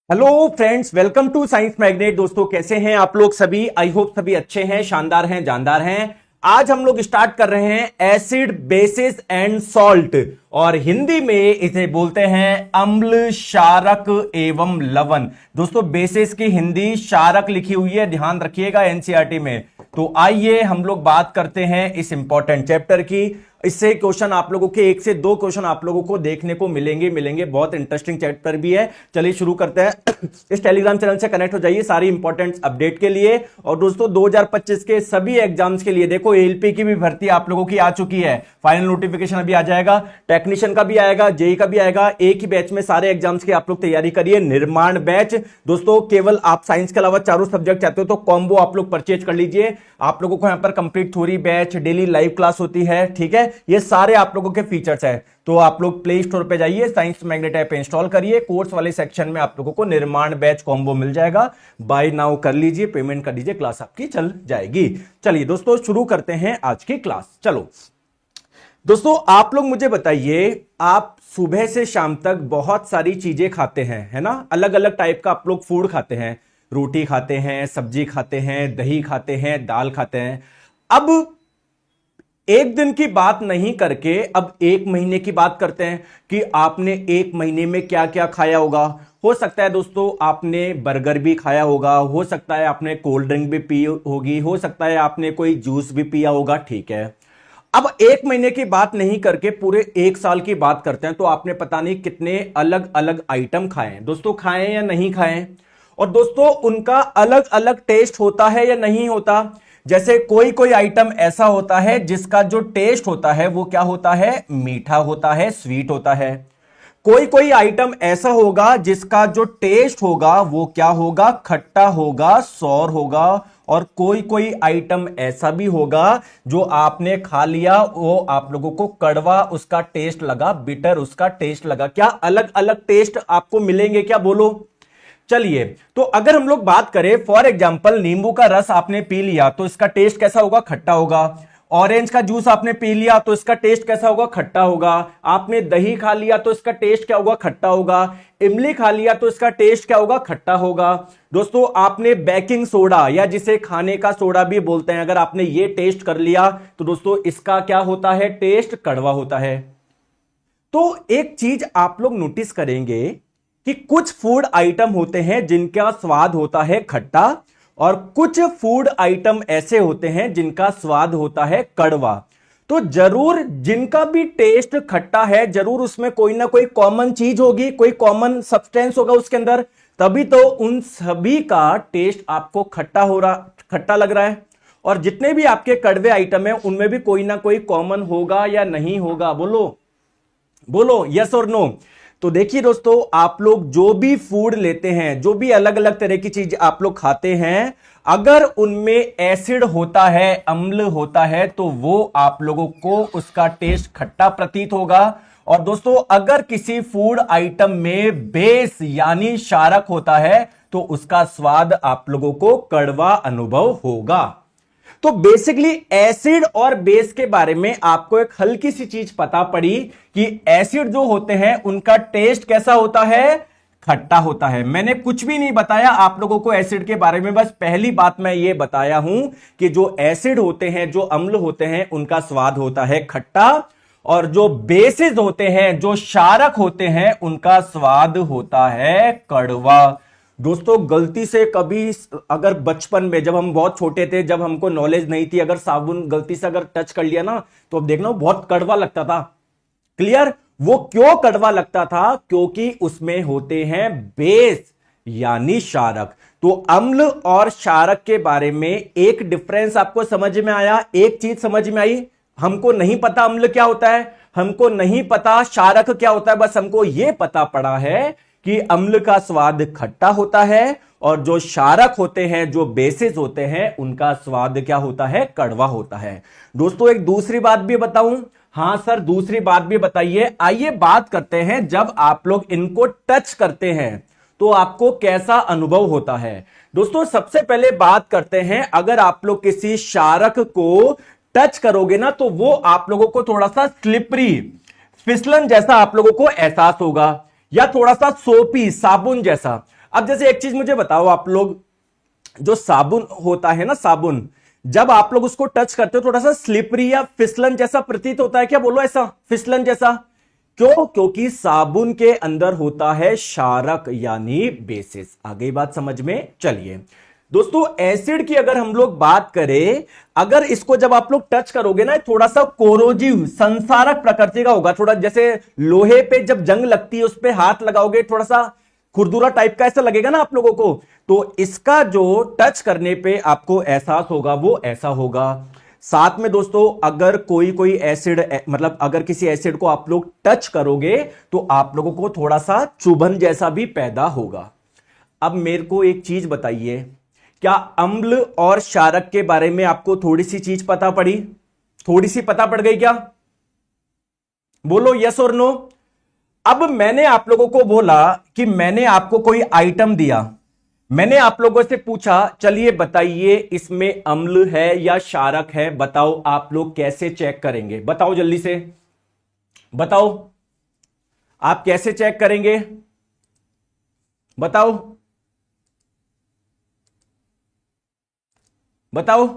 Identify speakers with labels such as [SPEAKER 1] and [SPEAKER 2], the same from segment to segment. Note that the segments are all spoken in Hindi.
[SPEAKER 1] Hello friends, welcome to science magnet. दोस्तों, कैसे हैं आप लोग सभी? आई होप सभी अच्छे हैं, शानदार हैं, जानदार हैं। आज हम लोग स्टार्ट कर रहे हैं एसिड, बेसिस एंड सॉल्ट, और हिंदी में इसे बोलते हैं अम्ल, क्षारक एवं लवण। दोस्तों, बेसिस की हिंदी क्षारक लिखी हुई है, ध्यान रखिएगा एनसीईआरटी में। तो आइए हम लोग बात करते हैं इस इंपॉर्टेंट चैप्टर की। इससे क्वेश्चन आप लोगों के 1 से 2 क्वेश्चन आप लोगों को देखने को मिलेंगे। बहुत इंटरेस्टिंग चैप्टर भी है। चलिए शुरू करते हैं। इस टेलीग्राम चैनल से कनेक्ट हो जाइए सारी इंपॉर्टेंट अपडेट के लिए। और दोस्तों, 2025 के सभी एग्जाम्स के लिए देखो, एएलपी की भी भर्ती आप लोगों की आ चुकी है। फाइनल नोटिफिकेशन अभी आ जाएगा, टेक्नीशियन का भी आएगा, जेई का भी आएगा। एक ही बैच में सारे एग्जाम्स की आप लोग तैयारी करिए। निर्माण बैच दोस्तों, केवल आप साइंस के अलावा चारों सब्जेक्ट चाहते हो तो कॉम्बो आप लोग परचेज कर लीजिए। आप लोगों को यहां पर complete theory batch, daily live class होती है, ठीक है। ये सारे आप लोगों के फीचर्स है। तो आप लोग प्ले स्टोर पे जाइए, साइंस मैग्नेट ऐप इंस्टॉल करिए। कोर्स वाले सेक्शन में आप लोगों को निर्माण बैच कॉम्बो मिल जाएगा। बाय नाउ कर लीजिए, पेमेंट कर दीजिए, क्लास आपकी चल जाएगी। चलिए दोस्तों, शुरू करते हैं आज की क्लास। चलो दोस्तों, आप लोग मुझे बताइए, आप सुबह से शाम तक बहुत सारी चीजें खाते हैं, है ना? अलग अलग टाइप का आप लोग फूड खाते हैं। रोटी खाते हैं, सब्जी खाते हैं, दही खाते हैं, दाल खाते हैं। अब एक दिन की बात नहीं करके अब 1 महीने की बात करते हैं कि आपने 1 महीने में क्या क्या खाया होगा। हो सकता है दोस्तों आपने बर्गर भी खाया होगा, हो सकता है आपने कोल्ड ड्रिंक भी पी होगी, हो सकता है आपने कोई जूस भी पिया होगा, ठीक है। अब 1 महीने की बात नहीं करके पूरे 1 साल की बात करते हैं, तो आपने पता नहीं कितने अलग अलग आइटम खाए हैं। दोस्तों, खाए या नहीं खाए? और दोस्तों, उनका अलग अलग टेस्ट होता है या नहीं होता? जैसे कोई कोई आइटम ऐसा होता है जिसका जो टेस्ट होता है वो क्या होता है? मीठा होता है, स्वीट होता है। कोई कोई आइटम ऐसा होगा जिसका जो टेस्ट होगा वो क्या होगा? खट्टा होगा, सौर होगा। और कोई कोई आइटम ऐसा भी होगा जो आपने खा लिया, वो आप लोगों को कड़वा उसका टेस्ट लगा, बिटर उसका टेस्ट लगा। क्या अलग अलग टेस्ट आपको मिलेंगे क्या? बोलो। चलिए, तो अगर हम लोग बात करें, फॉर एग्जाम्पल, नींबू का रस आपने पी लिया तो इसका टेस्ट कैसा होगा? खट्टा होगा। ऑरेंज का जूस आपने पी लिया तो इसका टेस्ट कैसा होगा? खट्टा होगा। आपने दही खा लिया तो इसका टेस्ट क्या होगा? खट्टा होगा। इमली खा लिया तो इसका टेस्ट क्या होगा? खट्टा होगा। दोस्तों, आपने बेकिंग सोडा, या जिसे खाने का सोडा भी बोलते हैं, अगर आपने ये टेस्ट कर लिया तो दोस्तों इसका क्या होता है? टेस्ट कड़वा होता है। तो एक चीज आप लोग नोटिस करेंगे कि कुछ फूड आइटम होते हैं जिनका स्वाद होता है खट्टा, और कुछ फूड आइटम ऐसे होते हैं जिनका स्वाद होता है कड़वा। तो जरूर जिनका भी टेस्ट खट्टा है, जरूर उसमें कोई ना कोई कॉमन चीज होगी, कोई कॉमन सब्सटेंस होगा उसके अंदर, तभी तो उन सभी का टेस्ट आपको खट्टा लग रहा है। और जितने भी आपके कड़वे आइटम है उनमें भी कोई ना कोई कॉमन होगा या नहीं होगा? बोलो बोलो, यस और नो। तो देखिए दोस्तों, आप लोग जो भी फूड लेते हैं, जो भी अलग अलग तरह की चीज आप लोग खाते हैं, अगर उनमें एसिड होता है, अम्ल होता है, तो वो आप लोगों को उसका टेस्ट खट्टा प्रतीत होगा। और दोस्तों, अगर किसी फूड आइटम में बेस यानी क्षारक होता है तो उसका स्वाद आप लोगों को कड़वा अनुभव होगा। तो बेसिकली एसिड और बेस के बारे में आपको एक हल्की सी चीज पता पड़ी कि एसिड जो होते हैं उनका टेस्ट कैसा होता है? खट्टा होता है। मैंने कुछ भी नहीं बताया आप लोगों को एसिड के बारे में, बस पहली बात मैं ये बताया हूं कि जो एसिड होते हैं, जो अम्ल होते हैं, उनका स्वाद होता है खट्टा, और जो बेसिस होते हैं, जो क्षारक होते हैं, उनका स्वाद होता है कड़वा। दोस्तों, गलती से कभी अगर बचपन में जब हम बहुत छोटे थे, जब हमको नॉलेज नहीं थी, अगर साबुन गलती से अगर टच कर लिया ना, तो अब देखना वो बहुत कड़वा लगता था। क्लियर? वो क्यों कड़वा लगता था? क्योंकि उसमें होते हैं बेस यानी क्षारक। तो अम्ल और क्षारक के बारे में एक डिफरेंस आपको समझ में आया? एक चीज समझ में आई? हमको नहीं पता अम्ल क्या होता है, हमको नहीं पता क्षारक क्या होता है, बस हमको यह पता पड़ा है कि अम्ल का स्वाद खट्टा होता है, और जो क्षारक होते हैं, जो बेसिस होते हैं, उनका स्वाद क्या होता है? कड़वा होता है। दोस्तों, एक दूसरी बात भी बताऊं? हां सर, दूसरी बात भी बताइए। आइए बात करते हैं, जब आप लोग इनको टच करते हैं तो आपको कैसा अनुभव होता है। दोस्तों, सबसे पहले बात करते हैं, अगर आप लोग किसी क्षारक को टच करोगे ना, तो वो आप लोगों को थोड़ा सा स्लिपरी, फिसलन जैसा आप लोगों को एहसास होगा, या थोड़ा सा सोपी, साबुन जैसा। अब जैसे एक चीज मुझे बताओ आप लोग, जो साबुन होता है ना, साबुन जब आप लोग उसको टच करते हो थोड़ा सा स्लिपरी या फिसलन जैसा प्रतीत होता है क्या? बोलो ऐसा, फिसलन जैसा। क्यों? क्योंकि साबुन के अंदर होता है क्षारक यानी बेसिस। आ गई बात समझ में? चलिए दोस्तों, एसिड की अगर हम लोग बात करें, अगर इसको जब आप लोग टच करोगे ना, थोड़ा सा कोरोजिव, संसारक प्रकृति का होगा। थोड़ा जैसे लोहे पे जब जंग लगती है उस पे हाथ लगाओगे, थोड़ा सा खुरदुरा टाइप का ऐसा लगेगा ना आप लोगों को। तो इसका जो टच करने पे आपको एहसास होगा वो ऐसा होगा। साथ में दोस्तों, अगर कोई एसिड, मतलब अगर किसी एसिड को आप लोग टच करोगे तो आप लोगों को थोड़ा सा चुभन जैसा भी पैदा होगा। अब मेरे को एक चीज बताइए, क्या अम्ल और क्षारक के बारे में आपको थोड़ी सी चीज पता पड़ी? थोड़ी सी पता पड़ गई क्या? बोलो यस और नो। अब मैंने आप लोगों को बोला कि मैंने आपको कोई आइटम दिया, मैंने आप लोगों से पूछा चलिए बताइए इसमें अम्ल है या क्षारक है, बताओ आप लोग कैसे चेक करेंगे? बताओ जल्दी से बताओ, आप कैसे चेक करेंगे? बताओ बताओ।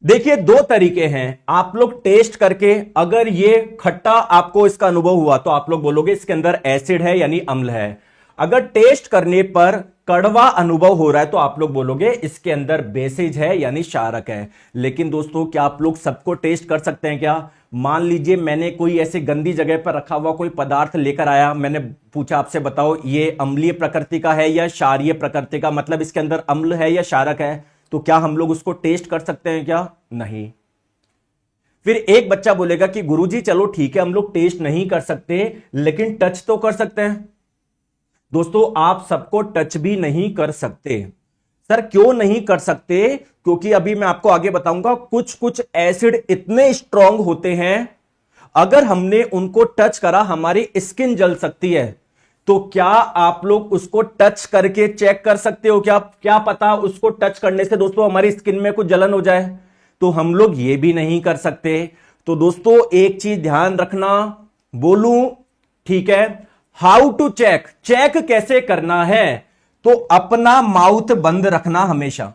[SPEAKER 1] देखिए दो तरीके हैं, आप लोग टेस्ट करके, अगर ये खट्टा आपको इसका अनुभव हुआ तो आप लोग बोलोगे इसके अंदर एसिड है यानी अम्ल है। अगर टेस्ट करने पर कड़वा अनुभव हो रहा है तो आप लोग बोलोगे इसके अंदर बेसिज है यानी क्षारक है। लेकिन दोस्तों, क्या आप लोग सबको टेस्ट कर सकते हैं क्या? मान लीजिए मैंने कोई ऐसी गंदी जगह पर रखा हुआ कोई पदार्थ लेकर आया, मैंने पूछा आपसे बताओ ये अम्लीय प्रकृति का है या क्षारीय प्रकृति का, मतलब इसके अंदर अम्ल है या क्षारक है, तो क्या हम लोग उसको टेस्ट कर सकते हैं क्या? नहीं। फिर एक बच्चा बोलेगा कि गुरुजी चलो ठीक है हम लोग टेस्ट नहीं कर सकते लेकिन टच तो कर सकते हैं। दोस्तों, आप सबको टच भी नहीं कर सकते। सर क्यों नहीं कर सकते? क्योंकि अभी मैं आपको आगे बताऊंगा, कुछ कुछ एसिड इतने स्ट्रांग होते हैं, अगर हमने उनको टच करा हमारी स्किन जल सकती है। तो क्या आप लोग उसको टच करके चेक कर सकते हो क्या? क्या पता उसको टच करने से दोस्तों हमारी स्किन में कुछ जलन हो जाए, तो हम लोग ये भी नहीं कर सकते। तो दोस्तों एक चीज ध्यान रखना, बोलूं ठीक है, हाउ टू चेक, चेक कैसे करना है? तो अपना माउथ बंद रखना हमेशा।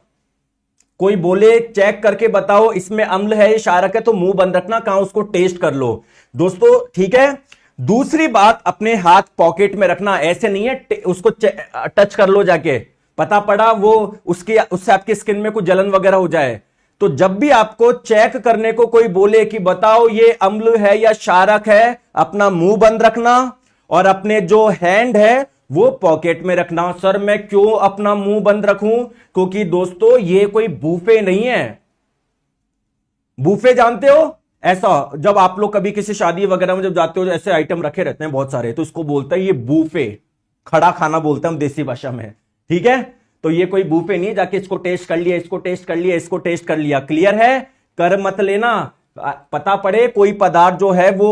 [SPEAKER 1] कोई बोले चेक करके बताओ इसमें अम्ल है या क्षारक है, तो मुंह बंद रखना, कहां उसको टेस्ट कर लो दोस्तों, ठीक है। दूसरी बात, अपने हाथ पॉकेट में रखना, ऐसे नहीं है उसको टच कर लो जाके, पता पड़ा वो उससे आपकी स्किन में कुछ जलन वगैरह हो जाए। तो जब भी आपको चेक करने को कोई बोले कि बताओ ये अम्ल है या क्षारक है, अपना मुंह बंद रखना और अपने जो हैंड है वो पॉकेट में रखना। सर मैं क्यों अपना मुंह बंद रखूं? क्योंकि दोस्तों ये कोई बूफे नहीं है। बूफे जानते हो? ऐसा जब आप लोग कभी किसी शादी वगैरह में जब जाते हो, ऐसे आइटम रखे रहते हैं बहुत सारे, तो इसको बोलते हैं ये बूफे, खड़ा खाना बोलते हैं हम देसी भाषा में, ठीक है। तो ये कोई बूफे नहीं जाके इसको टेस्ट कर लिया, इसको टेस्ट कर लिया, इसको टेस्ट कर लिया, क्लियर है? कर मत लेना, पता पड़े कोई पदार्थ जो है वो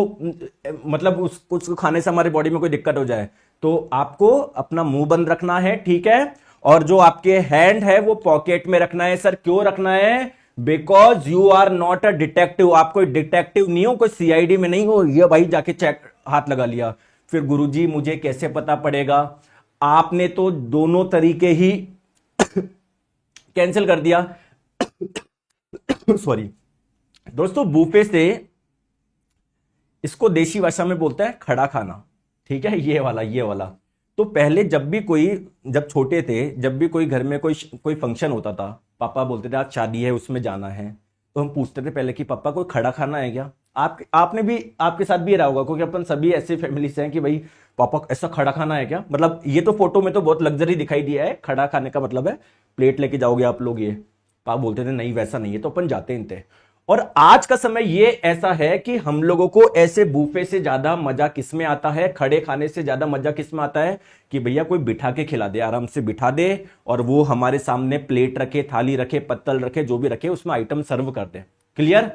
[SPEAKER 1] मतलब उसको खाने से हमारी बॉडी में कोई दिक्कत हो जाए। तो आपको अपना मुंह बंद रखना है, ठीक है, और जो आपके हैंड है वो पॉकेट में रखना है। सर क्यों रखना है? Because you are not a detective, आप कोई डिटेक्टिव नहीं हो, कोई सीआईडी में नहीं हो, ये भाई जाके चेक हाथ लगा लिया। फिर गुरुजी मुझे कैसे पता पड़ेगा? आपने तो दोनों तरीके ही कैंसिल कर दिया। सॉरी दोस्तों, बूफे से इसको देशी भाषा में बोलते हैं खड़ा खाना, ठीक है, ये वाला। तो पहले जब छोटे थे, जब भी कोई घर में कोई फंक्शन होता था, पापा बोलते थे आज शादी है उसमें जाना है, तो हम पूछते थे पहले कि पापा कोई खड़ा खाना है क्या? आपने भी, आपके साथ भी रहा होगा, क्योंकि अपन सभी ऐसे फैमिली से हैं कि भाई पापा ऐसा खड़ा खाना है क्या? मतलब ये तो फोटो में तो बहुत लग्जरी दिखाई दिया है, खड़ा खाने का मतलब है प्लेट लेके जाओगे आप लोग, ये पापा बोलते थे नहीं वैसा नहीं है, तो अपन जाते थे। और आज का समय ये ऐसा है कि हम लोगों को ऐसे बूफे से ज्यादा मजा किस में आता है, खड़े खाने से ज्यादा मजा किस में आता है कि भैया कोई बिठा के खिला दे, आराम से बिठा दे और वो हमारे सामने प्लेट रखे, थाली रखे, पत्तल रखे, जो भी रखे उसमें आइटम सर्व कर दे, क्लियर।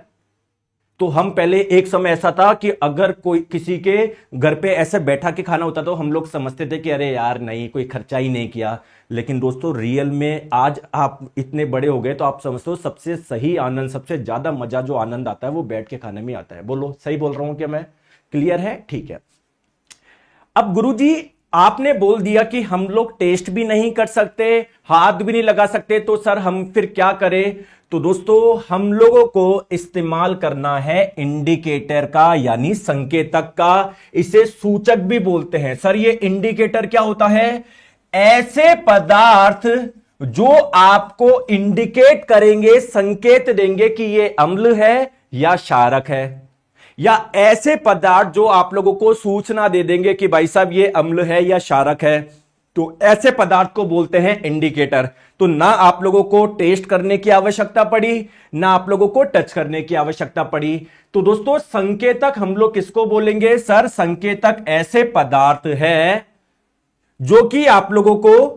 [SPEAKER 1] तो हम पहले एक समय ऐसा था कि अगर कोई किसी के घर पे ऐसे बैठा के खाना होता तो हम लोग समझते थे कि अरे यार नहीं, कोई खर्चा ही नहीं किया। लेकिन दोस्तों रियल में आज आप इतने बड़े हो गए तो आप समझते हो सबसे सही आनंद, सबसे ज्यादा मजा जो आनंद आता है वो बैठ के खाने में आता है। बोलो सही बोल रहा हूं क्या मैं? क्लियर है? ठीक है। अब गुरुजी आपने बोल दिया कि हम लोग टेस्ट भी नहीं कर सकते, हाथ भी नहीं लगा सकते, तो सर हम फिर क्या करें? तो दोस्तों हम लोगों को इस्तेमाल करना है इंडिकेटर का, यानी संकेतक का। इसे सूचक भी बोलते हैं। सर ये इंडिकेटर क्या होता है? ऐसे पदार्थ जो आपको इंडिकेट करेंगे, संकेत देंगे कि ये अम्ल है या क्षारक है, या ऐसे पदार्थ जो आप लोगों को सूचना दे देंगे कि भाई साहब ये अम्ल है या क्षारक है, तो ऐसे पदार्थ को बोलते हैं इंडिकेटर। तो ना आप लोगों को टेस्ट करने की आवश्यकता पड़ी, ना आप लोगों को टच करने की आवश्यकता पड़ी। तो दोस्तों संकेतक हम लोग किसको बोलेंगे? सर संकेतक ऐसे पदार्थ है जो कि आप लोगों को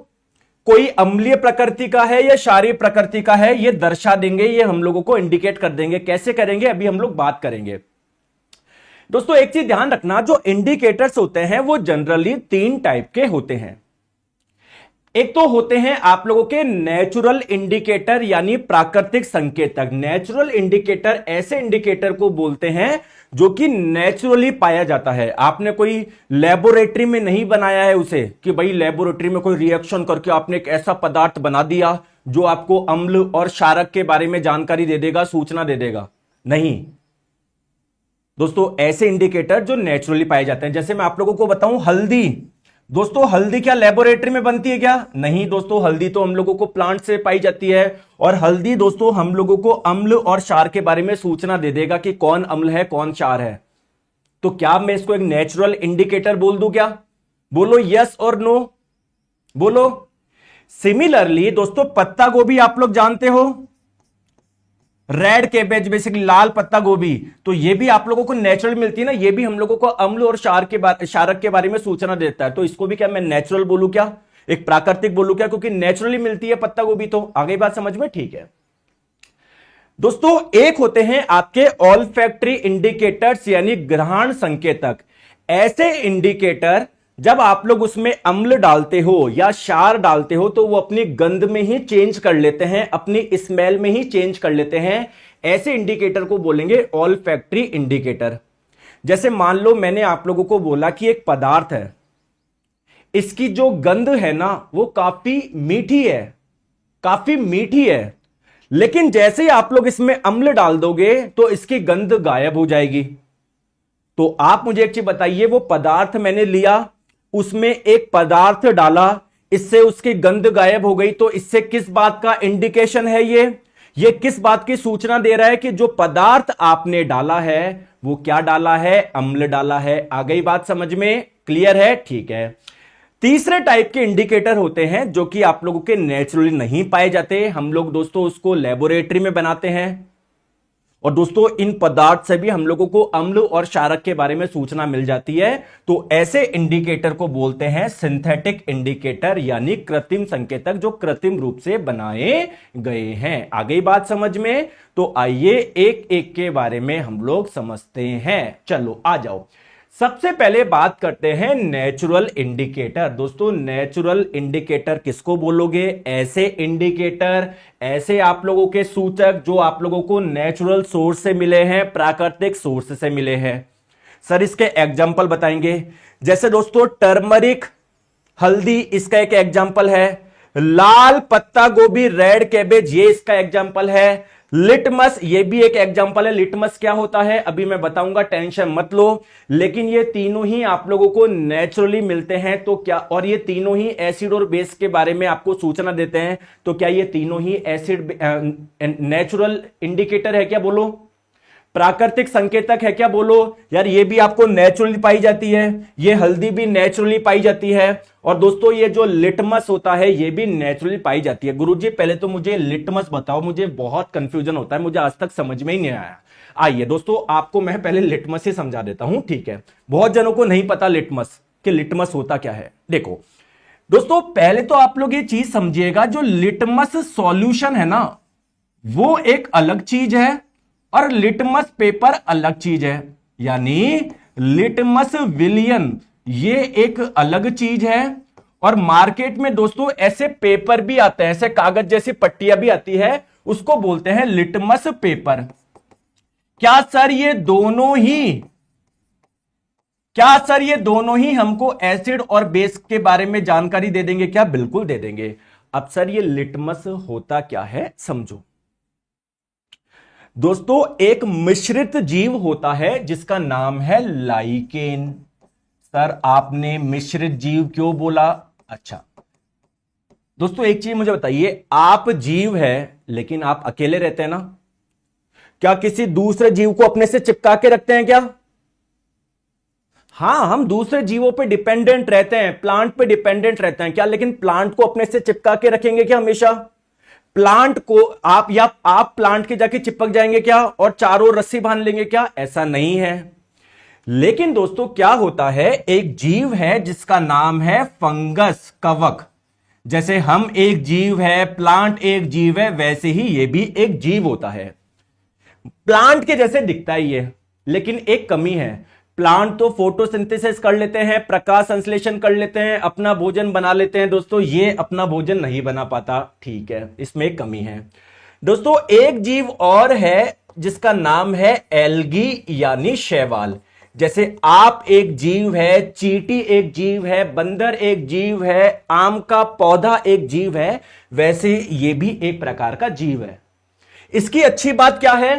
[SPEAKER 1] कोई अम्लीय प्रकृति का है या क्षारीय प्रकृति का है, ये दर्शा देंगे, ये हम लोगों को इंडिकेट कर देंगे। कैसे करेंगे अभी हम लोग बात करेंगे। दोस्तों एक चीज ध्यान रखना, जो इंडिकेटर्स होते हैं वो जनरली 3 टाइप के होते हैं। एक तो होते हैं आप लोगों के नेचुरल इंडिकेटर, यानी प्राकृतिक संकेतक। नेचुरल इंडिकेटर ऐसे इंडिकेटर को बोलते हैं जो कि नेचुरली पाया जाता है। आपने कोई लेबोरेटरी में नहीं बनाया है उसे, कि भाई लेबोरेटरी में कोई रिएक्शन करके आपने एक ऐसा पदार्थ बना दिया जो आपको अम्ल और क्षारक के बारे में जानकारी दे देगा, सूचना दे देगा। नहीं दोस्तों, ऐसे इंडिकेटर जो नेचुरली पाए जाते हैं, जैसे मैं आप लोगों को बताऊं हल्दी। दोस्तों हल्दी क्या लेबोरेटरी में बनती है क्या? नहीं दोस्तों, हल्दी तो हम लोगों को प्लांट से पाई जाती है। और हल्दी दोस्तों हम लोगों को अम्ल और क्षार के बारे में सूचना दे देगा कि कौन अम्ल है कौन क्षार है। तो क्या मैं इसको एक नेचुरल इंडिकेटर बोल दूं क्या? बोलो यस और नो, बोलो। सिमिलरली दोस्तों पत्ता गोभी आप लोग जानते हो, रेड कैबेज, बेसिकली लाल पत्ता गोभी, तो ये भी आप लोगों को नेचुरल मिलती है ना। ये भी हम लोगों को अम्ल और क्षारक के बारे में सूचना देता है। तो इसको भी क्या मैं नेचुरल बोलूं क्या, एक प्राकृतिक बोलूं क्या? क्योंकि नेचुरली मिलती है पत्ता गोभी। तो आगे बात समझ में ठीक है। दोस्तों एक होते हैं आपके ऑल्फैक्टरी इंडिकेटर्स, यानी घ्राण संकेतक। ऐसे इंडिकेटर जब आप लोग उसमें अम्ल डालते हो या क्षार डालते हो तो वो अपनी गंध में ही चेंज कर लेते हैं, अपनी स्मेल में ही चेंज कर लेते हैं। ऐसे इंडिकेटर को बोलेंगे ऑल्फैक्टरी इंडिकेटर। जैसे मान लो मैंने आप लोगों को बोला कि एक पदार्थ है, इसकी जो गंध है ना वो काफी मीठी है, काफी मीठी है, लेकिन जैसे ही आप लोग इसमें अम्ल डाल दोगे तो इसकी गंध गायब हो जाएगी। तो आप मुझे एक चीज बताइए, वो पदार्थ मैंने लिया, उसमें एक पदार्थ डाला, इससे उसकी गंध गायब हो गई, तो इससे किस बात का इंडिकेशन है? ये किस बात की सूचना दे रहा है कि जो पदार्थ आपने डाला है वो क्या डाला है? अम्ल डाला है। आ गई बात समझ में? क्लियर है? ठीक है। तीसरे टाइप के इंडिकेटर होते हैं जो कि आप लोगों के नेचुरली नहीं पाए जाते, हम लोग दोस्तों उसको लेबोरेटरी में बनाते हैं। और दोस्तों इन पदार्थ से भी हम लोगों को अम्ल और क्षारक के बारे में सूचना मिल जाती है। तो ऐसे इंडिकेटर को बोलते हैं सिंथेटिक इंडिकेटर, यानी कृत्रिम संकेतक जो कृत्रिम रूप से बनाए गए हैं। आ गई बात समझ में? तो आइए एक एक के बारे में हम लोग समझते हैं। चलो आ जाओ। सबसे पहले बात करते हैं नेचुरल इंडिकेटर। दोस्तों नेचुरल इंडिकेटर किसको बोलोगे? ऐसे इंडिकेटर, ऐसे आप लोगों के सूचक जो आप लोगों को नेचुरल सोर्स से मिले हैं, प्राकृतिक सोर्स से मिले हैं। सर इसके एग्जाम्पल बताएंगे। जैसे दोस्तों टर्मरिक, हल्दी, इसका एक एग्जाम्पल है। लाल पत्ता गोभी, रेड कैबेज, ये इसका एग्जाम्पल है। लिटमस, ये भी एक एग्जांपल है। लिटमस क्या होता है अभी मैं बताऊंगा, टेंशन मत लो। लेकिन ये तीनों ही आप लोगों को नेचुरली मिलते हैं। तो क्या, और ये तीनों ही एसिड और बेस के बारे में आपको सूचना देते हैं। तो क्या ये तीनों ही एसिड नेचुरल इंडिकेटर है क्या? बोलो। प्राकृतिक संकेतक है क्या? बोलो यार। ये भी आपको नेचुरली पाई जाती है, ये हल्दी भी नेचुरली पाई जाती है। और दोस्तों ये जो लिटमस होता है ये भी नेचुरली पाई जाती है। गुरुजी पहले तो मुझे लिटमस बताओ, मुझे बहुत कंफ्यूजन होता है, मुझे आज तक समझ में ही नहीं आया। आइए दोस्तों आपको मैं पहले लिटमस ही समझा देता हूं, ठीक है? बहुत जनों को नहीं पता लिटमस, कि लिटमस होता क्या है। देखो दोस्तों पहले तो आप लोग ये चीज समझिएगा, जो लिटमस सॉल्यूशन है ना वो एक अलग चीज है और लिटमस पेपर अलग चीज है। यानी लिटमस विलियन ये एक अलग चीज है। और मार्केट में दोस्तों ऐसे पेपर भी आते हैं, ऐसे कागज जैसी पट्टियां भी आती है, उसको बोलते हैं लिटमस पेपर। क्या सर ये दोनों ही क्या सर ये दोनों ही हमको एसिड और बेस के बारे में जानकारी दे देंगे क्या? बिल्कुल दे देंगे। अब सर ये लिटमस होता क्या है समझो। दोस्तों एक मिश्रित जीव होता है जिसका नाम है लाइकेन। सर आपने मिश्रित जीव क्यों बोला? अच्छा दोस्तों एक चीज मुझे बताइए, आप जीव है लेकिन आप अकेले रहते हैं ना? क्या किसी दूसरे जीव को अपने से चिपका के रखते हैं क्या? हां, हम दूसरे जीवों पे डिपेंडेंट रहते हैं, प्लांट पे डिपेंडेंट रहते हैं क्या, लेकिन प्लांट को अपने से चिपका के रखेंगे क्या हमेशा? प्लांट को आप प्लांट के जाके चिपक जाएंगे क्या और चारों रस्सी बांध लेंगे क्या? ऐसा नहीं है। लेकिन दोस्तों क्या होता है, एक जीव है जिसका नाम है फंगस, कवक। जैसे हम एक जीव है, प्लांट एक जीव है, वैसे ही ये भी एक जीव होता है। प्लांट के जैसे दिखता ही है, लेकिन एक कमी है। प्लांट तो फोटोसिंथेसिस कर लेते हैं, प्रकाश संश्लेषण कर लेते हैं, अपना भोजन बना लेते हैं। दोस्तों ये अपना भोजन नहीं बना पाता, ठीक है, इसमें एक कमी है। दोस्तों एक जीव और है जिसका नाम है एल्गी यानी शैवाल। जैसे आप एक जीव है, चींटी एक जीव है, बंदर एक जीव है, आम का पौधा एक जीव है, वैसे ये भी एक प्रकार का जीव है। इसकी अच्छी बात क्या है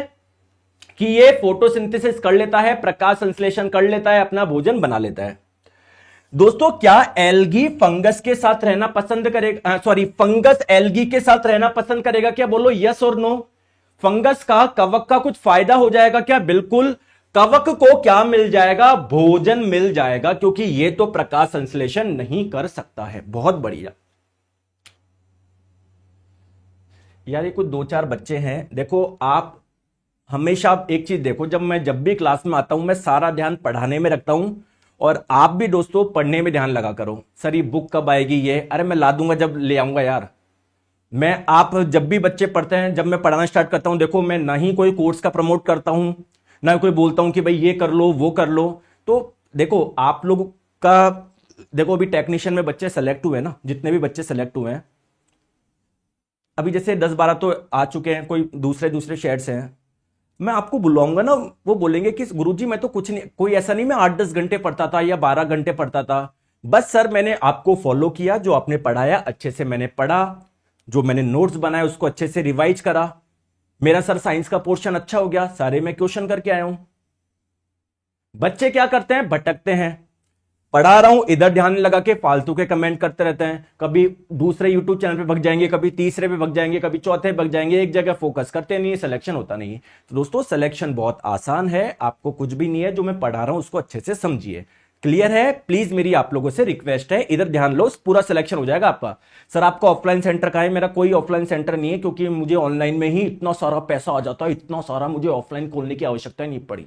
[SPEAKER 1] कि ये फोटोसिंथेसिस कर लेता है, प्रकाश संश्लेषण कर लेता है, अपना भोजन बना लेता है। दोस्तों क्या एल्गी फंगस के साथ रहना पसंद करेगा? फंगस एल्गी के साथ रहना पसंद करेगा क्या? बोलो यस और नो। फंगस का, कवक का कुछ फायदा हो जाएगा क्या? बिल्कुल। कवक को क्या मिल जाएगा? भोजन मिल जाएगा, क्योंकि ये तो प्रकाश संश्लेषण नहीं कर सकता है। बहुत बढ़िया यार, ये कुछ 2-4 बच्चे हैं। देखो आप हमेशा आप एक चीज देखो, जब भी क्लास में आता हूं मैं सारा ध्यान पढ़ाने में रखता हूं, और आप भी दोस्तों पढ़ने में ध्यान लगा करो। सर ये बुक कब आएगी? ये अरे मैं ला दूंगा जब ले आऊंगा यार। आप जब भी बच्चे पढ़ते हैं, जब मैं पढ़ाना स्टार्ट करता हूं, देखो मैं ना ही कोई कोर्स का प्रमोट करता हूं, ना कोई बोलता हूं कि भाई ये कर लो वो कर लो। तो देखो आप लोग का, देखो अभी टेक्नीशियन में बच्चे सेलेक्ट हुए ना, जितने भी बच्चे सेलेक्ट हुए हैं अभी, जैसे 10-12 तो आ चुके हैं, कोई दूसरे शहर से हैं। मैं आपको बुलाऊंगा ना, वो बोलेंगे कि गुरुजी मैं तो कुछ नहीं, कोई ऐसा नहीं मैं 8-10 घंटे पढ़ता था या 12 घंटे पढ़ता था। बस सर मैंने आपको फॉलो किया, जो आपने पढ़ाया अच्छे से मैंने पढ़ा, जो मैंने नोट्स बनाए उसको अच्छे से रिवाइज करा। मेरा सर साइंस का पोर्शन अच्छा हो गया, सारे मैं क्वेश्चन करके आया हूं। बच्चे क्या करते हैं? भटकते हैं। पढ़ा रहा हूं, इधर ध्यान लगा के फालतू के कमेंट करते रहते हैं, कभी दूसरे यूट्यूब चैनल पे भग जाएंगे, कभी तीसरे पे भग जाएंगे, कभी चौथे भग जाएंगे, एक जगह फोकस करते नहीं है, सिलेक्शन होता नहीं है। तो दोस्तों सिलेक्शन बहुत आसान है, आपको कुछ भी नहीं है, जो मैं पढ़ा रहा हूं उसको अच्छे से समझिए। क्लियर है? प्लीज मेरी आप लोगों से रिक्वेस्ट है, इधर ध्यान लो, पूरा सिलेक्शन हो जाएगा आपका। सर आपका ऑफलाइन सेंटर कहां है? मेरा कोई ऑफलाइन सेंटर नहीं है, क्योंकि मुझे ऑनलाइन में ही इतना सारा पैसा आ जाता है, इतना सारा, मुझे ऑफलाइन खोलने की आवश्यकता नहीं पड़ी।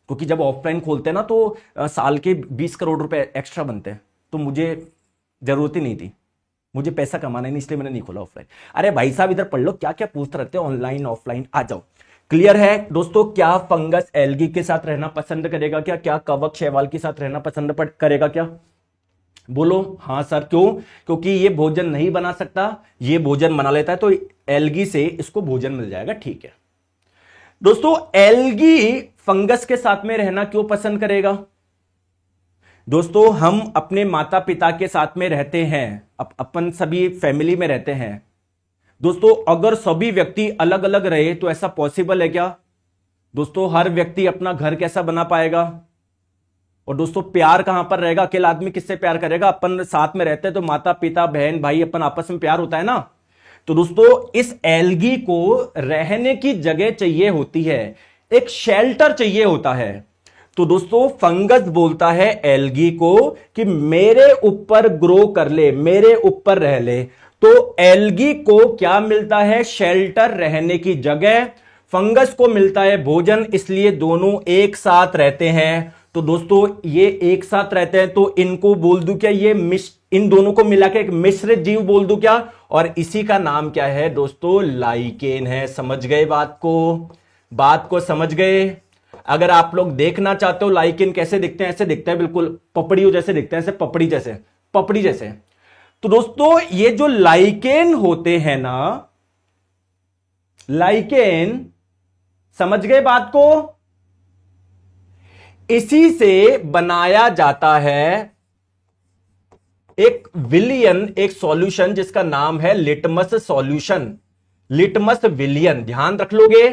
[SPEAKER 1] क्योंकि जब ऑफलाइन खोलते हैं ना तो साल के 20 करोड़ रुपए एक्स्ट्रा बनते हैं, तो मुझे जरूरत ही नहीं थी, मुझे पैसा कमाना ही नहीं, इसलिए मैंने नहीं खोला ऑफलाइन। अरे भाई साहब इधर पढ़ लो, क्या क्या पूछते रहते हैं, ऑनलाइन ऑफलाइन, आ जाओ। क्लियर है दोस्तों? क्या फंगस एल्गी के साथ रहना पसंद करेगा क्या? क्या कवक शैवाल के साथ रहना पसंद करेगा क्या? बोलो हाँ सर। क्यों? क्योंकि ये भोजन नहीं बना सकता, ये भोजन बना लेता है, तो एल्गी से इसको भोजन मिल जाएगा। ठीक है दोस्तों, एल्गी फंगस के साथ में रहना क्यों पसंद करेगा? दोस्तों हम अपने माता पिता के साथ में रहते हैं, अपन सभी फैमिली में रहते हैं। दोस्तों अगर सभी व्यक्ति अलग अलग रहे तो ऐसा पॉसिबल है क्या? दोस्तों हर व्यक्ति अपना घर कैसा बना पाएगा? और दोस्तों प्यार कहां पर रहेगा? अकेला आदमी किससे प्यार करेगा? अपन साथ में रहते हैं तो माता पिता बहन भाई अपन आपस में प्यार होता है ना। तो दोस्तों इस एल्गी को रहने की जगह चाहिए होती है, एक शेल्टर चाहिए होता है। तो दोस्तों फंगस बोलता है एल्गी को कि मेरे ऊपर ग्रो कर ले, मेरे ऊपर रह ले। तो एल्गी को क्या मिलता है? शेल्टर, रहने की जगह। फंगस को मिलता है भोजन, इसलिए दोनों एक साथ रहते हैं। तो दोस्तों ये एक साथ रहते हैं, तो इनको बोल दूं क्या? ये इन दोनों को मिला के एक मिश्रित जीव बोल दूं क्या? और इसी का नाम क्या है दोस्तों? लाइकेन है। समझ गए बात को? बात को समझ गए? अगर आप लोग देखना चाहते हो लाइकेन कैसे दिखते हैं, ऐसे दिखते हैं, बिल्कुल पपड़ियों जैसे दिखते हैं, ऐसे पपड़ी जैसे। तो दोस्तों ये जो लाइकेन होते हैं ना, लाइकेन, समझ गए बात को? इसी से बनाया जाता है एक विलियन, एक सॉल्यूशन जिसका नाम है लिटमस सॉल्यूशन, लिटमस विलियन, ध्यान रख लोगे।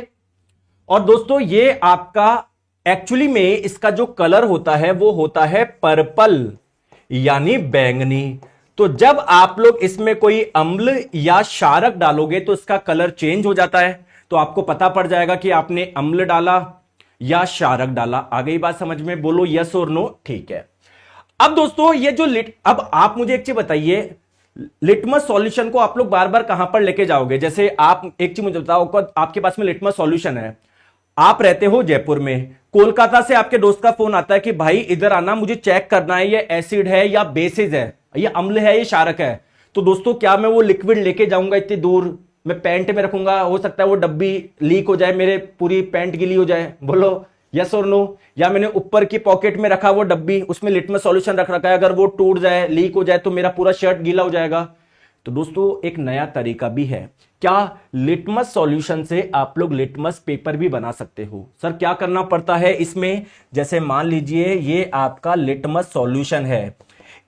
[SPEAKER 1] और दोस्तों ये आपका एक्चुअली में इसका जो कलर होता है वो होता है पर्पल यानी बैंगनी। तो जब आप लोग इसमें कोई अम्ल या क्षारक डालोगे तो इसका कलर चेंज हो जाता है, तो आपको पता पड़ जाएगा कि आपने अम्ल डाला या क्षारक डाला। आ गई बात समझ में? बोलो यस और नो। ठीक है। अब दोस्तों ये जो अब आप मुझे एक चीज बताइए, लिटमस सॉल्यूशन को आप लोग बार बार कहां पर लेके जाओगे? जैसे आप एक चीज मुझे बताओ, आपके पास में लिटमस सॉल्यूशन है, आप रहते हो जयपुर में, कोलकाता से आपके दोस्त का फोन आता है कि भाई इधर आना, मुझे चेक करना है ये एसिड है या बेसिस है, ये अम्ल है, ये क्षारक है। तो दोस्तों क्या मैं वो लिक्विड लेके जाऊंगा इतनी दूर? मैं पैंट में रखूंगा, हो सकता है वो डब्बी लीक हो जाए, मेरे पूरी पैंट गीली हो जाए। बोलो यस और नो। या मैंने ऊपर की पॉकेट में रखा वो डब्बी, उसमें लिटमस सॉल्यूशन रख रखा है, अगर वो टूट जाए, लीक हो जाए तो मेरा पूरा शर्ट गीला हो जाएगा। तो दोस्तों एक नया तरीका भी है, क्या लिटमस सॉल्यूशन से आप लोग लिटमस पेपर भी बना सकते हो। सर क्या करना पड़ता है इसमें? जैसे मान लीजिए ये आपका लिटमस सॉल्यूशन है,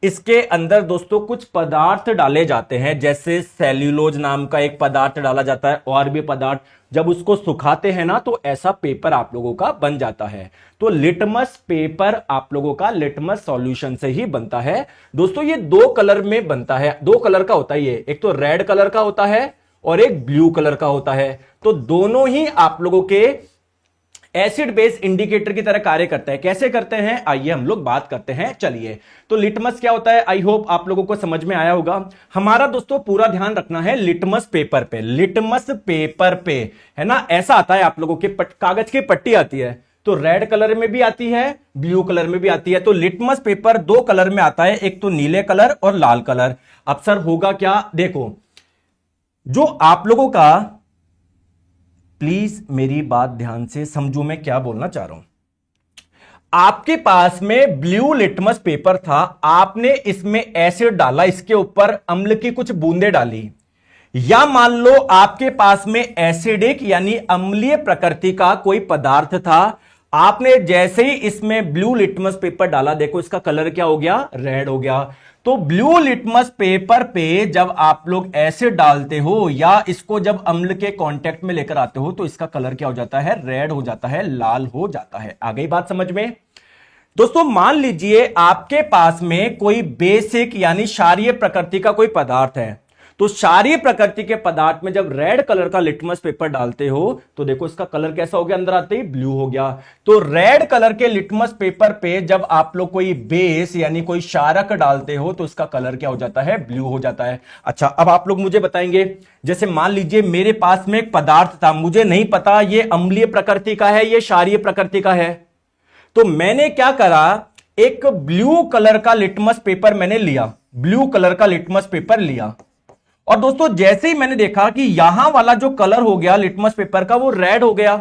[SPEAKER 1] इसके अंदर दोस्तों कुछ पदार्थ डाले जाते हैं, जैसे सेल्यूलोज नाम का एक पदार्थ डाला जाता है, और भी पदार्थ। जब उसको सुखाते हैं ना तो ऐसा पेपर आप लोगों का बन जाता है। तो लिटमस पेपर आप लोगों का लिटमस सॉल्यूशन से ही बनता है। दोस्तों ये दो कलर में बनता है, दो कलर का होता है ये, एक तो रेड कलर का होता है और एक ब्लू कलर का होता है। तो दोनों ही आप लोगों के एसिड बेस इंडिकेटर की तरह कार्य करता है। कैसे करते हैं आइए हम लोग बात करते हैं। चलिए, तो लिटमस क्या होता है, आई होप आप लोगों को समझ में आया होगा। हमारा दोस्तों पूरा ध्यान रखना है लिटमस पेपर पे, लिटमस पेपर पे, है ना, ऐसा आता है आप लोगों के कागज की पट्टी आती है, तो रेड कलर में भी आती है, ब्लू कलर में भी आती है। तो लिटमस पेपर दो कलर में आता है, एक तो नीले कलर और लाल कलर। अब सर होगा क्या? देखो, जो आप लोगों का, प्लीज मेरी बात ध्यान से समझो मैं क्या बोलना चाह रहा हूं। आपके पास में ब्लू लिटमस पेपर था, आपने इसमें एसिड डाला, इसके ऊपर अम्ल की कुछ बूंदें डाली, या मान लो आपके पास में एसिडिक यानी अम्लीय प्रकृति का कोई पदार्थ था, आपने जैसे ही इसमें ब्लू लिटमस पेपर डाला, देखो इसका कलर क्या हो गया, रेड हो गया। तो ब्लू लिटमस पेपर पे जब आप लोग एसिड डालते हो या इसको जब अम्ल के कांटेक्ट में लेकर आते हो तो इसका कलर क्या हो जाता है, रेड हो जाता है, लाल हो जाता है। आ गई बात समझ में? दोस्तों मान लीजिए आपके पास में कोई बेसिक यानी क्षारीय प्रकृति का कोई पदार्थ है, तो क्षारीय प्रकृति के पदार्थ में जब रेड कलर का लिटमस पेपर डालते हो तो देखो इसका कलर कैसा हो गया, अंदर आते ही ब्लू हो गया। तो रेड कलर के लिटमस पेपर पे जब आप लोग कोई बेस यानी कोई क्षारक डालते हो तो इसका कलर क्या हो जाता है, ब्लू हो जाता है। अच्छा, अब आप लोग मुझे बताएंगे, जैसे मान लीजिए मेरे पास में एक पदार्थ था, मुझे नहीं पता ये अम्लीय प्रकृति का है, ये क्षारीय प्रकृति का है, तो मैंने क्या करा, एक ब्लू कलर का लिटमस पेपर मैंने लिया, ब्लू कलर का लिटमस पेपर लिया, और दोस्तों जैसे ही मैंने देखा कि यहां वाला जो कलर हो गया लिटमस पेपर का वो रेड हो गया,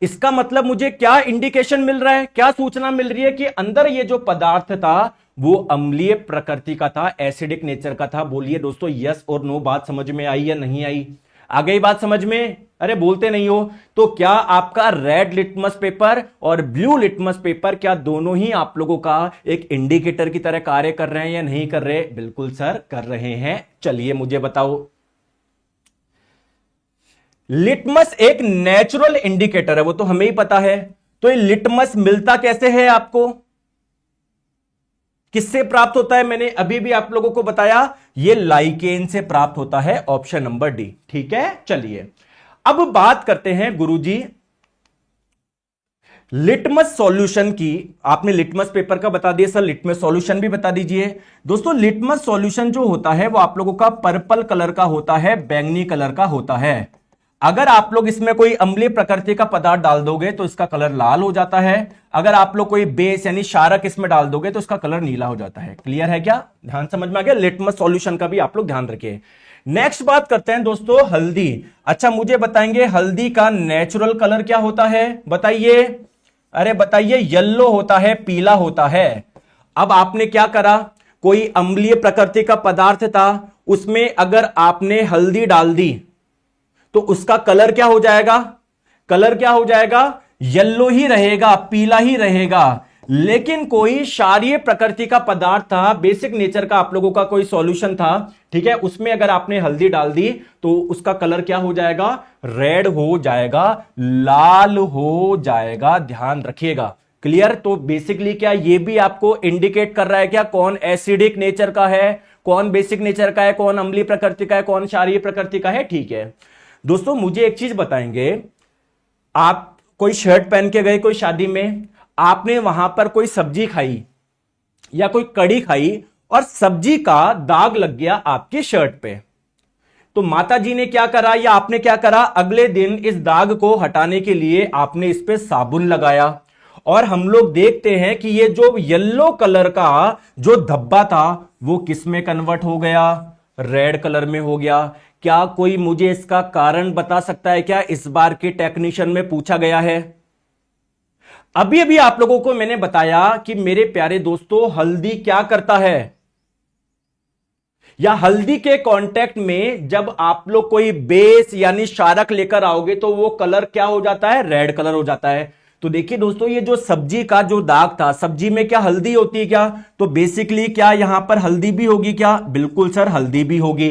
[SPEAKER 1] इसका मतलब मुझे क्या इंडिकेशन मिल रहा है, क्या सूचना मिल रही है कि अंदर ये जो पदार्थ था वो अम्लीय प्रकृति का था, एसिडिक नेचर का था। बोलिए दोस्तों यस और नो, बात समझ में आई या नहीं आई? आ गई बात समझ में? अरे बोलते नहीं हो। तो क्या आपका रेड लिटमस पेपर और ब्लू लिटमस पेपर क्या दोनों ही आप लोगों का एक इंडिकेटर की तरह कार्य कर रहे हैं या नहीं कर रहे? बिल्कुल सर कर रहे हैं। चलिए मुझे बताओ, लिटमस एक नेचुरल इंडिकेटर है, वो तो हमें ही पता है। तो ये लिटमस मिलता कैसे है आपको, किससे प्राप्त होता है? मैंने अभी भी आप लोगों को बताया, ये लाइकेन से प्राप्त होता है, ऑप्शन नंबर डी। ठीक है, चलिए अब बात करते हैं गुरुजी लिटमस सॉल्यूशन की। आपने लिटमस पेपर का बता दिया, सर लिटमस सॉल्यूशन भी बता दीजिए। दोस्तों लिटमस सॉल्यूशन जो होता है वो आप लोगों का पर्पल कलर का होता है, बैंगनी कलर का होता है। अगर आप लोग इसमें कोई अम्लीय प्रकृति का पदार्थ डाल दोगे तो इसका कलर लाल हो जाता है, अगर आप लोग कोई बेस यानी क्षारक इसमें डाल दोगे तो इसका कलर नीला हो जाता है। क्लियर है क्या? ध्यान समझ में आ गया? लिटमस सॉल्यूशन का भी आप लोग ध्यान रखिए। नेक्स्ट बात करते हैं दोस्तों हल्दी। अच्छा मुझे बताएंगे हल्दी का नेचुरल कलर क्या होता है, बताइए। अरे बताइए, येलो होता है, पीला होता है। अब आपने क्या करा, कोई अम्लीय प्रकृति का पदार्थ था, उसमें अगर आपने हल्दी डाल दी तो उसका कलर क्या हो जाएगा, कलर क्या हो जाएगा, येलो ही रहेगा, पीला ही रहेगा। लेकिन कोई क्षारीय प्रकृति का पदार्थ था, बेसिक नेचर का आप लोगों का कोई सॉल्यूशन था, ठीक है, उसमें अगर आपने हल्दी डाल दी तो उसका कलर क्या हो जाएगा, रेड हो जाएगा, लाल हो जाएगा, ध्यान रखिएगा। क्लियर? तो बेसिकली क्या ये भी आपको इंडिकेट कर रहा है क्या कौन एसिडिक नेचर का है, कौन बेसिक नेचर का है, कौन अम्लीय प्रकृति का है, कौन क्षारीय प्रकृति का है। ठीक है दोस्तों, मुझे एक चीज बताएंगे, आप कोई शर्ट पहन के गए कोई शादी में, आपने वहां पर कोई सब्जी खाई या कोई कड़ी खाई और सब्जी का दाग लग गया आपकी शर्ट पे, तो माता जी ने क्या करा या आपने क्या करा, अगले दिन इस दाग को हटाने के लिए आपने इस पे साबुन लगाया, और हम लोग देखते हैं कि ये जो येलो कलर का जो धब्बा था वो किस में कन्वर्ट हो गया, रेड कलर में हो गया। क्या कोई मुझे इसका कारण बता सकता है क्या? इस बार के टेक्नीशियन में पूछा गया है। अभी अभी आप लोगों को मैंने बताया कि मेरे प्यारे दोस्तों, हल्दी क्या करता है, या हल्दी के कांटेक्ट में जब आप लोग कोई बेस यानी क्षारक लेकर आओगे तो वो कलर क्या हो जाता है, रेड कलर हो जाता है। तो देखिए दोस्तों, ये जो सब्जी का जो दाग था, सब्जी में क्या हल्दी होती है क्या? तो बेसिकली क्या यहां पर हल्दी भी होगी क्या? बिल्कुल सर, हल्दी भी होगी।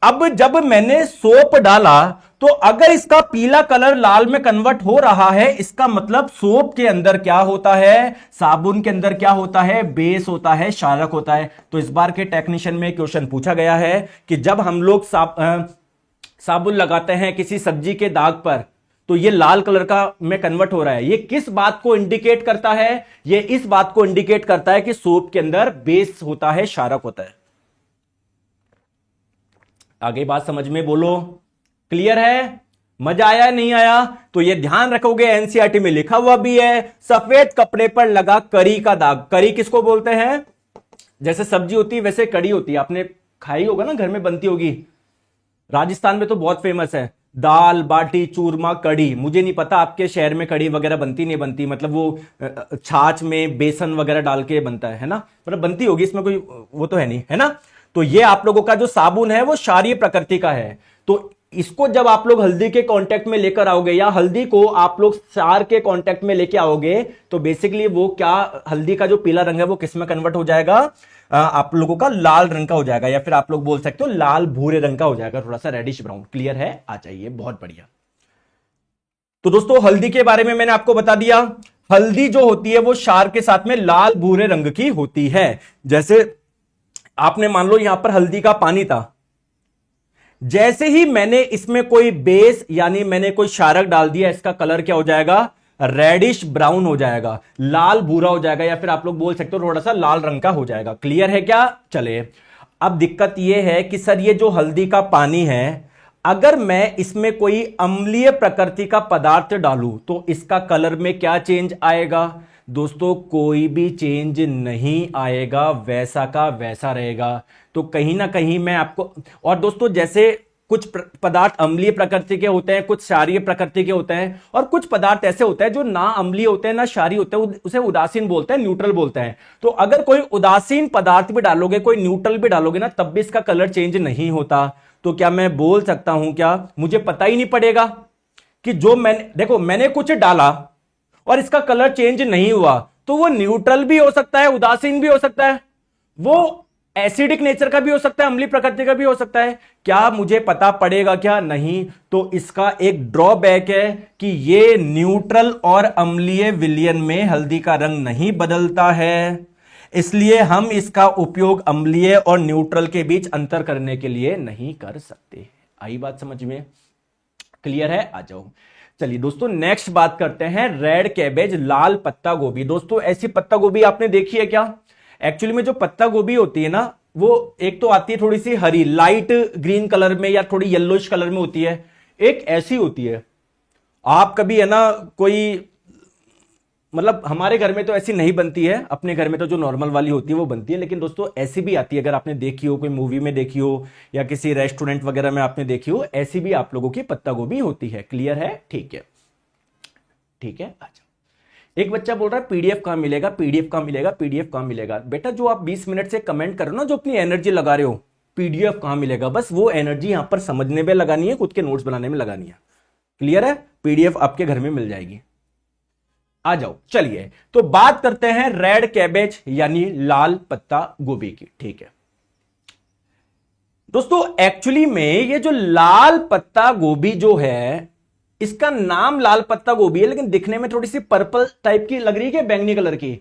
[SPEAKER 1] अब जब मैंने सोप डाला तो अगर इसका पीला कलर लाल में कन्वर्ट हो रहा है, इसका मतलब सोप के अंदर क्या होता है, साबुन के अंदर क्या होता है, बेस होता है, क्षारक होता है। तो इस बार के टेक्नीशियन में क्वेश्चन पूछा गया है कि जब हम लोग साबुन लगाते हैं किसी सब्जी के दाग पर तो ये लाल कलर का में कन्वर्ट हो रहा है, ये किस बात को इंडिकेट करता है? ये इस बात को इंडिकेट करता है कि सोप के अंदर बेस होता है, क्षारक होता है। आगे बात समझ में बोलो, क्लियर है? मजा आया नहीं आया? तो ये ध्यान रखोगे, एनसीईआरटी में लिखा हुआ भी है, सफेद कपड़े पर लगा करी का दाग। करी किसको बोलते हैं? जैसे सब्जी होती है वैसे कड़ी होती है, आपने खाई होगा ना, घर में बनती होगी, राजस्थान में तो बहुत फेमस है, दाल बाटी चूरमा कड़ी। मुझे नहीं पता आपके शहर में कड़ी वगैरह बनती नहीं बनती, मतलब वो छाछ में बेसन वगैरह डाल के बनता है ना, मतलब बनती होगी, इसमें कोई वो तो है नहीं, है ना। तो ये आप लोगों का जो साबुन है वो क्षारीय प्रकृति का है। तो इसको जब आप लोग हल्दी के कांटेक्ट में लेकर आओगे या हल्दी को आप लोग क्षार के कांटेक्ट में लेके आओगे तो बेसिकली वो क्या, हल्दी का जो पीला रंग है वो किस में कन्वर्ट हो जाएगा, आप लोगों का लाल रंग का हो जाएगा, या फिर आप लोग बोल सकते हो लाल भूरे रंग का हो जाएगा, थोड़ा सा रेडिश ब्राउन। क्लियर है? आ जाइए, बहुत बढ़िया। तो दोस्तों, हल्दी के बारे में मैंने आपको बता दिया। हल्दी जो होती है वो क्षार के साथ में लाल भूरे रंग की होती है। जैसे आपने मान लो यहां पर हल्दी का पानी था, जैसे ही मैंने इसमें कोई बेस यानी मैंने कोई क्षारक डाल दिया, इसका कलर क्या हो जाएगा, रेडिश ब्राउन हो जाएगा, लाल भूरा हो जाएगा, या फिर आप लोग बोल सकते हो थोड़ा सा लाल रंग का हो जाएगा। क्लियर है क्या? चले, अब दिक्कत यह है कि सर ये जो हल्दी का पानी है, अगर मैं इसमें कोई अम्लीय प्रकृति का पदार्थ डालूं तो इसका कलर में क्या चेंज आएगा? दोस्तों, कोई भी चेंज नहीं आएगा, वैसा का वैसा रहेगा। तो कहीं ना कहीं मैं आपको, और दोस्तों जैसे कुछ पदार्थ अम्लीय प्रकृति के होते हैं, कुछ क्षारीय प्रकृति के होते हैं, और कुछ पदार्थ ऐसे होते हैं जो ना अम्लीय होते हैं ना क्षारीय होते हैं, उसे उदासीन बोलते हैं, न्यूट्रल बोलते हैं। तो अगर कोई उदासीन पदार्थ भी डालोगे, कोई न्यूट्रल भी डालोगे ना, तब भी इसका कलर चेंज नहीं होता। तो क्या मैं बोल सकता हूं क्या, मुझे पता ही नहीं पड़ेगा कि जो मैंने, देखो मैंने कुछ डाला और इसका कलर चेंज नहीं हुआ, तो वो न्यूट्रल भी हो सकता है, उदासीन भी हो सकता है, वो एसिडिक नेचर का भी हो सकता है, अम्लीय प्रकृति का भी हो सकता है। क्या मुझे पता पड़ेगा क्या? नहीं। तो इसका एक ड्रॉबैक है कि ये न्यूट्रल और अम्लीय विलयन में हल्दी का रंग नहीं बदलता है, इसलिए हम इसका उपयोग अम्लीय और न्यूट्रल के बीच अंतर करने के लिए नहीं कर सकते। आई बात समझ में? क्लियर है? आ जाओ। चलिए दोस्तों, नेक्स्ट बात करते हैं, रेड कैबेज, लाल पत्ता गोभी। दोस्तों, ऐसी पत्ता गोभी आपने देखी है क्या? एक्चुअली में जो पत्ता गोभी होती है ना, वो एक तो आती है थोड़ी सी हरी, लाइट ग्रीन कलर में या थोड़ी येलोइश कलर में होती है, एक ऐसी होती है। आप कभी है ना कोई, मतलब हमारे घर में तो ऐसी नहीं बनती है, अपने घर में तो जो नॉर्मल वाली होती है वो बनती है, लेकिन दोस्तों ऐसी भी आती है, अगर आपने देखी हो, कोई मूवी में देखी हो या किसी रेस्टोरेंट वगैरह में आपने देखी हो, ऐसी भी आप लोगों की पत्ता गोभी होती है। क्लियर है? ठीक है, ठीक है। अच्छा, एक बच्चा बोल रहा है पीडीएफ कहां मिलेगा, पीडीएफ कहां मिलेगा, पीडीएफ कहां मिलेगा? बेटा, जो आप 20 मिनट से कमेंट करो ना, जो अपनी एनर्जी लगा रहे हो, पीडीएफ कहां मिलेगा, बस वो एनर्जी यहां पर समझने में लगानी है, खुद के नोट्स बनाने में लगानी है। क्लियर है? पीडीएफ आपके घर में मिल जाएगी। आ जाओ, चलिए तो बात करते हैं रेड कैबेज यानी लाल पत्ता गोभी की। ठीक है दोस्तों, एक्चुअली में ये जो लाल पत्ता गोभी जो है, इसका नाम लाल पत्ता गोभी है, लेकिन दिखने में थोड़ी सी पर्पल टाइप की लग रही है, बैंगनी कलर की।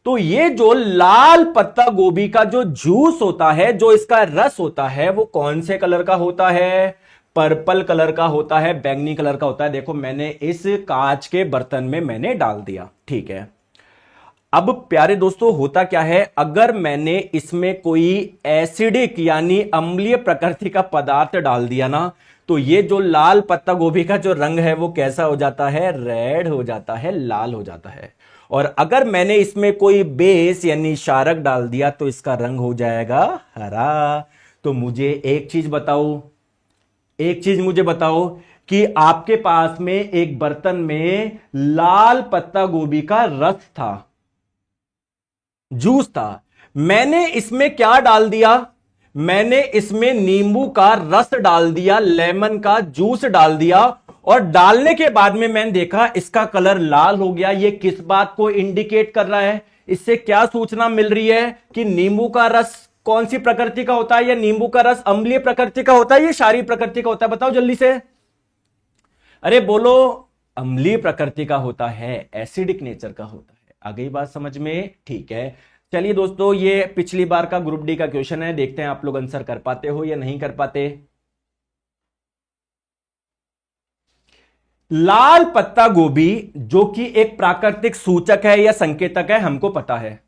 [SPEAKER 1] तो ये जो लाल पत्ता गोभी का जो जूस होता है, जो इसका रस होता है, वो कौन से कलर का होता है? पर्पल कलर का होता है, बैंगनी कलर का होता है। देखो मैंने इस कांच के बर्तन में मैंने डाल दिया। ठीक है, अब प्यारे दोस्तों होता क्या है, अगर मैंने इसमें कोई एसिडिक यानी अम्लीय प्रकृति का पदार्थ डाल दिया ना, तो ये जो लाल पत्ता गोभी का जो रंग है वो कैसा हो जाता है? रेड हो जाता है, लाल हो जाता है। और अगर मैंने इसमें कोई बेस यानी क्षारक डाल दिया तो इसका रंग हो जाएगा हरा। तो मुझे एक चीज बताओ, एक चीज मुझे बताओ कि आपके पास में एक बर्तन में लाल पत्ता गोभी का रस था, जूस था, मैंने इसमें क्या डाल दिया? मैंने इसमें नींबू का रस डाल दिया, लेमन का जूस डाल दिया, और डालने के बाद में मैंने देखा इसका कलर लाल हो गया। ये किस बात को इंडिकेट कर रहा है? इससे क्या सूचना मिल रही है कि नींबू का रस कौन सी प्रकृति का होता है? या नींबू का रस अम्लीय प्रकृति का होता है या क्षारीय प्रकृति का होता है? बताओ जल्दी से, अरे बोलो। अम्लीय प्रकृति का होता है, एसिडिक नेचर का होता है। आ गई बात समझ में? ठीक है, चलिए दोस्तों, ये पिछली बार का ग्रुप डी का क्वेश्चन है, देखते हैं आप लोग आंसर कर पाते हो या नहीं कर पाते। लाल पत्ता गोभी जो कि एक प्राकृतिक सूचक है या संकेतक है, हमको पता है।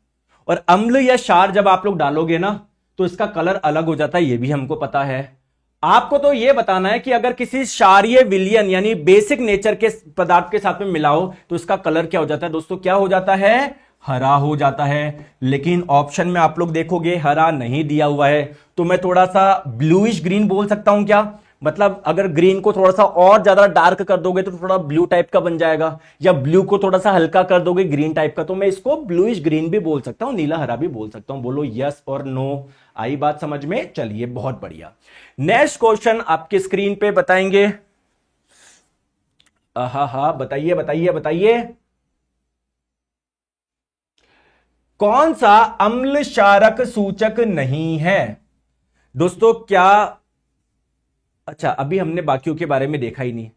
[SPEAKER 1] और अम्ल या क्षार जब आप लोग डालोगे ना तो इसका कलर अलग हो जाता है, ये भी हमको पता है। आपको तो यह बताना है कि अगर किसी क्षारीय विलयन यानी बेसिक नेचर के पदार्थ के साथ में मिलाओ तो इसका कलर क्या हो जाता है दोस्तों? क्या हो जाता है? हरा हो जाता है। लेकिन ऑप्शन में आप लोग देखोगे हरा नहीं दिया हुआ है, तो मैं थोड़ा सा ब्लूइश ग्रीन बोल सकता हूं क्या? मतलब अगर ग्रीन को थोड़ा सा और ज्यादा डार्क कर दोगे तो थोड़ा ब्लू टाइप का बन जाएगा, या ब्लू को थोड़ा सा हल्का कर दोगे ग्रीन टाइप का, तो मैं इसको ब्लूइश ग्रीन भी बोल सकता हूं, नीला हरा भी बोल सकता हूं। बोलो यस और नो। आई बात समझ में? चलिए बहुत बढ़िया। नेक्स्ट क्वेश्चन आपके स्क्रीन पे बताएंगे। हा बताइए बताइए बताइए, कौन सा अम्ल क्षारक सूचक नहीं है? दोस्तों क्या, अच्छा अभी हमने बाकियों के बारे में देखा ही नहीं।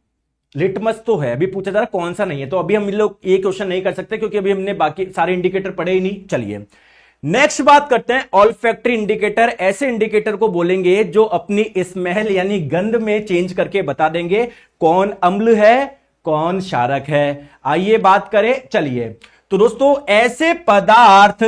[SPEAKER 1] लिटमस तो है, अभी पूछा जा रहा कौन सा नहीं है, तो अभी हम लोग ये क्वेश्चन नहीं कर सकते क्योंकि अभी हमने बाकी सारे इंडिकेटर पढ़े ही नहीं। चलिए नेक्स्ट बात करते हैं। ऑल्फैक्टरी इंडिकेटर ऐसे इंडिकेटर को बोलेंगे जो अपनी स्मेल यानी गंध में चेंज करके बता देंगे कौन अम्ल है कौन क्षारक है। आइए बात करें। चलिए तो दोस्तों ऐसे पदार्थ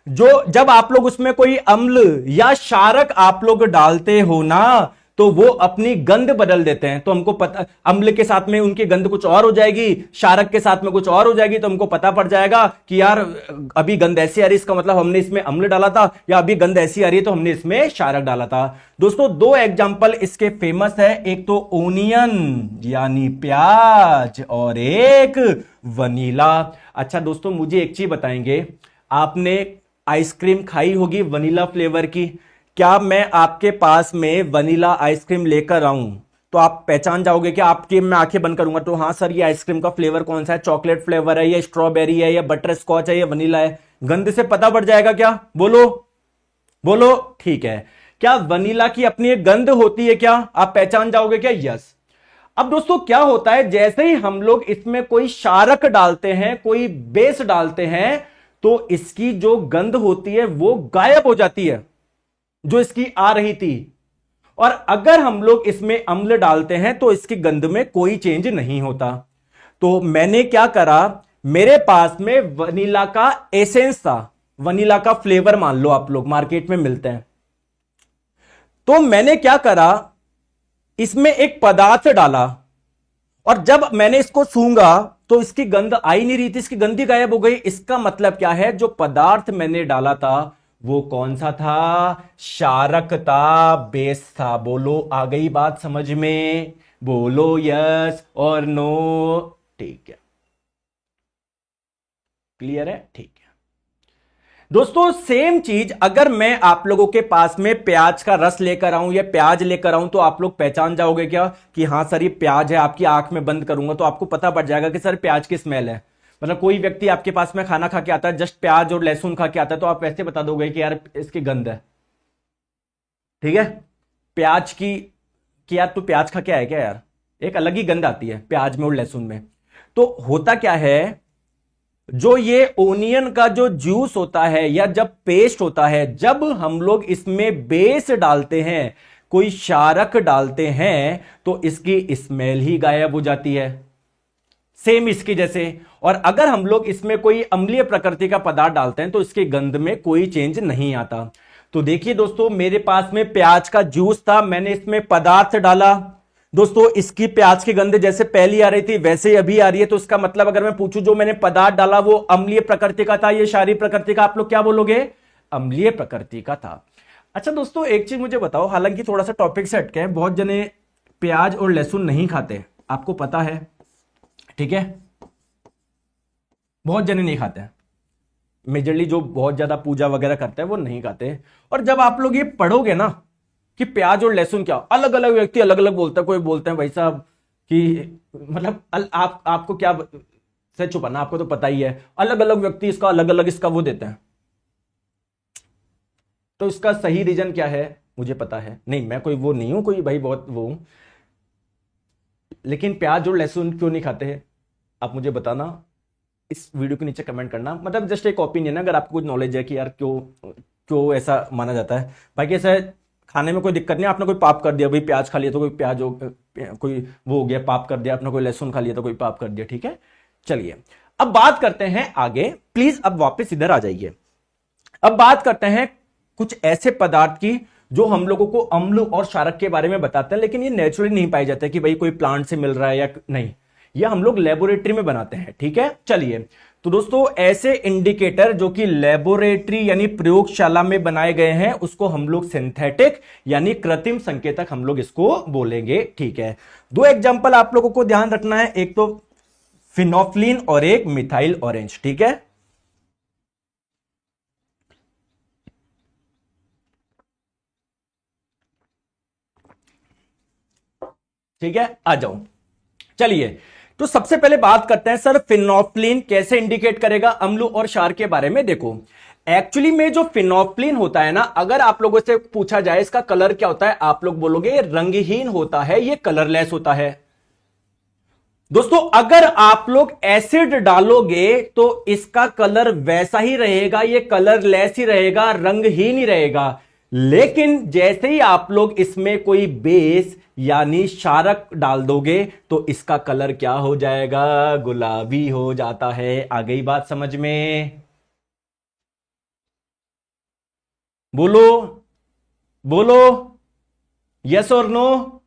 [SPEAKER 1] जो जब आप लोग उसमें कोई अम्ल या क्षारक आप लोग डालते हो ना तो वो अपनी गंध बदल देते हैं। तो हमको पता, अम्ल के साथ में उनकी गंध कुछ और हो जाएगी, क्षारक के साथ में कुछ और हो जाएगी, तो हमको पता पड़ जाएगा कि यार अभी गंध ऐसी आ रही, इसका मतलब हमने इसमें अम्ल डाला था, या अभी गंध ऐसी आ रही है तो हमने इसमें क्षारक डाला था। दोस्तों दो एग्जाम्पल इसके फेमस है, एक तो ओनियन यानी प्याज और एक वनीला। अच्छा दोस्तों मुझे एक चीज बताएंगे, आपने आइसक्रीम खाई होगी वनीला फ्लेवर की, क्या मैं आपके पास में वनीला आइसक्रीम लेकर आऊं तो आप पहचान जाओगे कि आपके मैं आंखें बंद करूंगा तो हाँ सर ये आइसक्रीम का फ्लेवर कौन सा है, चॉकलेट फ्लेवर है या स्ट्रॉबेरी है या बटर स्कॉच है या वनीला है? गंध से पता पड़ जाएगा क्या? बोलो बोलो। ठीक है, क्या वनीला की अपनी एक गंध होती है क्या? आप पहचान जाओगे क्या? यस। अब दोस्तों क्या होता है, जैसे ही हम लोग इसमें कोई क्षारक डालते हैं, कोई बेस डालते हैं, तो इसकी जो गंध होती है वो गायब हो जाती है जो इसकी आ रही थी। और अगर हम लोग इसमें अम्ल डालते हैं तो इसकी गंध में कोई चेंज नहीं होता। तो मैंने क्या करा, मेरे पास में वनीला का एसेंस था, वनीला का फ्लेवर मान लो आप लोग मार्केट में मिलते हैं, तो मैंने क्या करा, इसमें एक पदार्थ डाला और जब मैंने इसको सूंघा तो इसकी गंध आई नहीं रही थी, इसकी गंध ही गायब हो गई। इसका मतलब क्या है, जो पदार्थ मैंने डाला था वो कौन सा था? क्षारक था, बेस था। बोलो आ गई बात समझ में? बोलो यस और नो। ठीक है, क्लियर है? ठीक है दोस्तों, सेम चीज अगर मैं आप लोगों के पास में प्याज का रस लेकर आऊं या प्याज लेकर आऊं तो आप लोग पहचान जाओगे क्या कि हां सर ये प्याज है? आपकी आंख में बंद करूंगा तो आपको पता पड़ जाएगा कि सर प्याज की स्मेल है। मतलब कोई व्यक्ति आपके पास में खाना खा के आता है, जस्ट प्याज और लहसुन खा के आता है, तो आप वैसे बता दोगे कि यार इसकी गंध है, ठीक है। प्याज की कि यार तू प्याज खा के आया क्या यार, एक अलग ही गंध आती है प्याज में और लहसुन में। तो होता क्या है, जो ये ओनियन का जो जूस होता है या जब पेस्ट होता है, जब हम लोग इसमें बेस डालते हैं, कोई क्षारक डालते हैं, तो इसकी स्मेल ही गायब हो जाती है, सेम इसकी जैसे। और अगर हम लोग इसमें कोई अम्लीय प्रकृति का पदार्थ डालते हैं तो इसकी गंध में कोई चेंज नहीं आता। तो देखिए दोस्तों, मेरे पास में प्याज का जूस था, मैंने इसमें पदार्थ डाला दोस्तों, इसकी प्याज की गंध जैसे पहली आ रही थी वैसे ही अभी आ रही है। तो इसका मतलब अगर मैं पूछूं जो मैंने पदार्थ डाला वो अम्लीय प्रकृति का था, ये क्षारीय प्रकृति का, आप लोग क्या बोलोगे, अम्लीय प्रकृति का था। अच्छा दोस्तों, एक चीज मुझे बताओ, हालांकि थोड़ा सा टॉपिक से हटके, बहुत जने प्याज और लहसुन नहीं खाते, आपको पता है, ठीक है, बहुत जने नहीं खाते हैं, मेजरली जो बहुत ज्यादा पूजा वगैरह करते हैं वो नहीं खाते। और जब आप लोग ये पढ़ोगे ना कि प्याज और लहसुन क्या, अलग अलग व्यक्ति अलग अलग बोलता है, कोई बोलते हैं भाई साहब कि मतलब आपको क्या से छुपाना, आपको तो पता ही है, अलग अलग व्यक्ति इसका अलग अलग इसका वो देते हैं। तो इसका सही रीजन क्या है मुझे पता है नहीं, मैं कोई वो नहीं हूं, कोई भाई बहुत वो हूं, लेकिन प्याज और लहसुन क्यों नहीं खाते हैं आप मुझे बताना, इस वीडियो के नीचे कमेंट करना। मतलब जस्ट एक ओपिनियन है, अगर आपको कुछ नॉलेज है कि यार क्यों क्यों ऐसा माना जाता है। बाकी ऐसा खाने में कोई दिक्कत नहीं, आपने कोई पाप कर दिया, भाई प्याज खा लिया तो कोई प्याज हो, कोई वो हो गया पाप कर दिया, आपने कोई लहसुन खा लिया तो कोई पाप कर दिया, ठीक है। चलिए अब बात करते हैं आगे, प्लीज अब वापस इधर आ जाइए। अब बात करते हैं कुछ ऐसे पदार्थ की जो हम लोगों को अम्ल और क्षारक के बारे में बताते हैं, लेकिन ये नेचुरली नहीं पाए जाते कि भाई कोई प्लांट से मिल रहा है या नहीं, यह हम लोग लेबोरेटरी में बनाते हैं, ठीक है। चलिए तो दोस्तों, ऐसे इंडिकेटर जो कि लेबोरेटरी यानी प्रयोगशाला में बनाए गए हैं उसको हम लोग सिंथेटिक यानी कृत्रिम संकेतक हम लोग इसको बोलेंगे, ठीक है। दो एग्जांपल आप लोगों को ध्यान रखना है, एक तो फिनोफ्लिन और एक मिथाइल ऑरेंज, ठीक है। ठीक है, आ जाओ। चलिए तो सबसे पहले बात करते हैं सर, फिनोफ्लिन कैसे इंडिकेट करेगा अम्ल और क्षार के बारे में। देखो एक्चुअली में जो फिनोफ्लिन होता है ना, अगर आप लोगों से पूछा जाए इसका कलर क्या होता है, आप लोग बोलोगे रंगहीन होता है, ये कलरलेस होता है। दोस्तों अगर आप लोग एसिड डालोगे तो इसका कलर वैसा ही रहेगा, ये कलरलेस ही रहेगा, रंगहीन ही रहेगा। लेकिन जैसे ही आप लोग इसमें कोई बेस यानी क्षारक डाल दोगे तो इसका कलर क्या हो जाएगा, गुलाबी हो जाता है। आ गई बात समझ में, बोलो बोलो, यस और नो।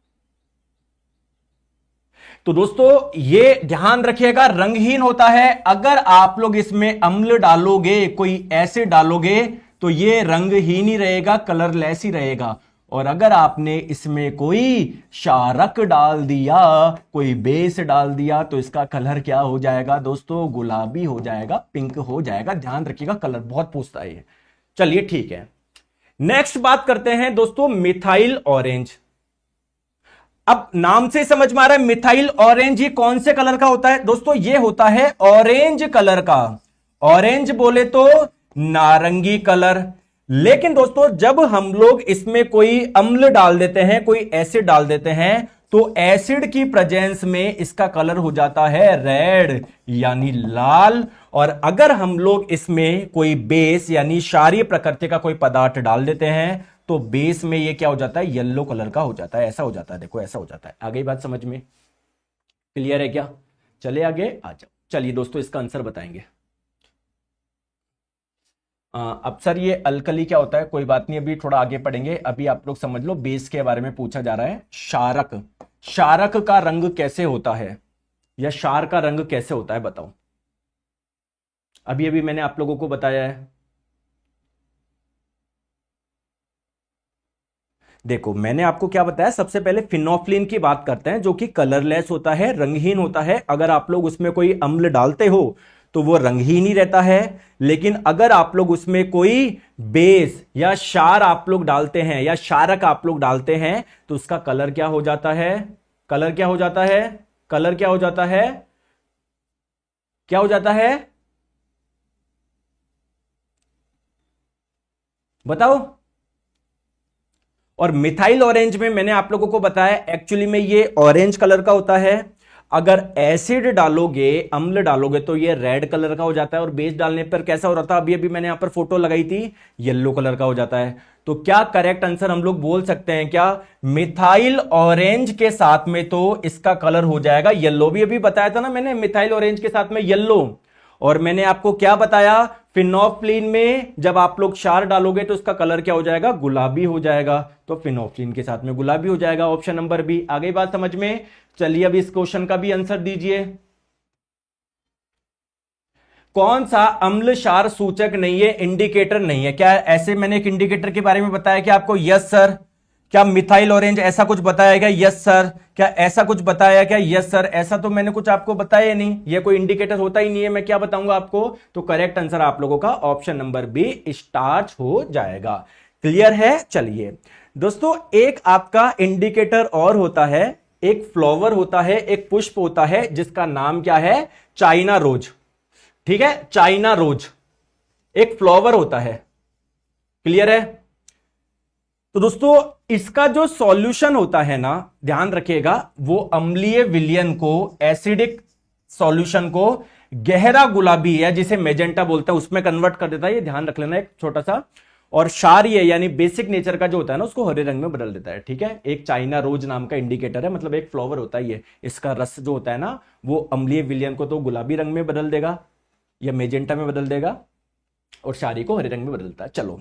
[SPEAKER 1] तो दोस्तों ये ध्यान रखिएगा, रंगहीन होता है। अगर आप लोग इसमें अम्ल डालोगे, कोई एसिड डालोगे तो ये रंगहीन ही रहेगा, कलरलेस ही रहेगा। और अगर आपने इसमें कोई क्षारक डाल दिया, कोई बेस डाल दिया तो इसका कलर क्या हो जाएगा दोस्तों, गुलाबी हो जाएगा, पिंक हो जाएगा। ध्यान रखिएगा, कलर बहुत पूछता है ये। चलिए ठीक है, नेक्स्ट बात करते हैं दोस्तों मिथाइल ऑरेंज। अब नाम से समझ में आ रहा है मिथाइल ऑरेंज ये कौन से कलर का होता है दोस्तों, ये होता है ऑरेंज कलर का। ऑरेंज बोले तो नारंगी कलर। लेकिन दोस्तों जब हम लोग इसमें कोई अम्ल डाल देते हैं, कोई एसिड डाल देते हैं, तो एसिड की प्रेजेंस में इसका कलर हो जाता है रेड यानी लाल। और अगर हम लोग इसमें कोई बेस यानी क्षारीय प्रकृति का कोई पदार्थ डाल देते हैं तो बेस में ये क्या हो जाता है, येलो कलर का हो जाता है। ऐसा हो जाता है, देखो ऐसा हो जाता है। आ गई बात समझ में, क्लियर है क्या? चले आगे आ जाओ। चलिए दोस्तों इसका आंसर बताएंगे। अब सर ये अल्कली क्या होता है, कोई बात नहीं, अभी थोड़ा आगे पढ़ेंगे। अभी आप लोग समझ लो बेस के बारे में पूछा जा रहा है। क्षारक, क्षारक का रंग कैसे होता है या क्षार का रंग कैसे होता है बताओ। अभी अभी मैंने आप लोगों को बताया है। देखो मैंने आपको क्या बताया, सबसे पहले फिनोफ्लिन की बात करते हैं जो कि कलरलेस होता है, रंगहीन होता है। अगर आप लोग उसमें कोई अम्ल डालते हो तो वो रंगहीन ही रहता है। लेकिन अगर आप लोग उसमें कोई बेस या क्षार आप लोग डालते हैं या क्षारक आप लोग डालते हैं तो उसका कलर क्या हो जाता है, कलर क्या हो जाता है, कलर क्या हो जाता है, क्या हो जाता है, बताओ। और मिथाइल ऑरेंज में मैंने आप लोगों को बताया एक्चुअली में ये ऑरेंज कलर का होता है। अगर एसिड डालोगे, अम्ल डालोगे, तो ये रेड कलर का हो जाता है। और बेस डालने पर कैसा हो रहा था, अभी अभी मैंने यहां पर फोटो लगाई थी, येलो कलर का हो जाता है। तो क्या करेक्ट आंसर हम लोग बोल सकते हैं क्या, मिथाइल ऑरेंज के साथ में तो इसका कलर हो जाएगा येलो। भी अभी बताया था ना मैंने, मिथाइल ऑरेंज के साथ में येलो। और मैंने आपको क्या बताया, फिनोफ्लिन में जब आप लोग क्षार डालोगे तो उसका कलर क्या हो जाएगा, गुलाबी हो जाएगा। तो फिनोफ्लिन के साथ में गुलाबी हो जाएगा, ऑप्शन नंबर बी। आ गई बात समझ में। चलिए अब इस क्वेश्चन का भी आंसर दीजिए। कौन सा अम्ल क्षार सूचक नहीं है, इंडिकेटर नहीं है? क्या ऐसे मैंने एक इंडिकेटर के बारे में बताया क्या आपको? Yes sir. क्या मिथाइल ऑरेंज ऐसा कुछ बताया क्या? Yes sir. क्या ऐसा कुछ बताया क्या? Yes sir. ऐसा तो मैंने कुछ आपको बताया नहीं, ये कोई इंडिकेटर होता ही नहीं है, मैं क्या बताऊंगा आपको? तो करेक्ट आंसर आप लोगों का ऑप्शन नंबर बी, स्टार्च हो जाएगा। क्लियर है? चलिए दोस्तों, एक आपका इंडिकेटर और होता है, एक फ्लावर होता है, एक पुष्प होता है, जिसका नाम क्या है, चाइना रोज। ठीक है, चाइना रोज एक फ्लावर होता है। क्लियर है? तो दोस्तों इसका जो सॉल्यूशन होता है ना, ध्यान रखिएगा, वो अम्लीय विलयन को, एसिडिक सॉल्यूशन को गहरा गुलाबी है जिसे मेजेंटा बोलते हैं उसमें कन्वर्ट कर देता है। ये ध्यान रख लेना एक छोटा सा। और क्षारीय यानी बेसिक नेचर का जो होता है ना, उसको हरे रंग में बदल देता है। ठीक है, एक चाइना रोज नाम का इंडिकेटर है, मतलब एक फ्लावर होता है ये। इसका रस जो होता है ना, वो अम्लीय विलयन को तो गुलाबी रंग में बदल देगा या मेजेंटा में बदल देगा, और क्षारीय को हरे रंग में बदलता है। चलो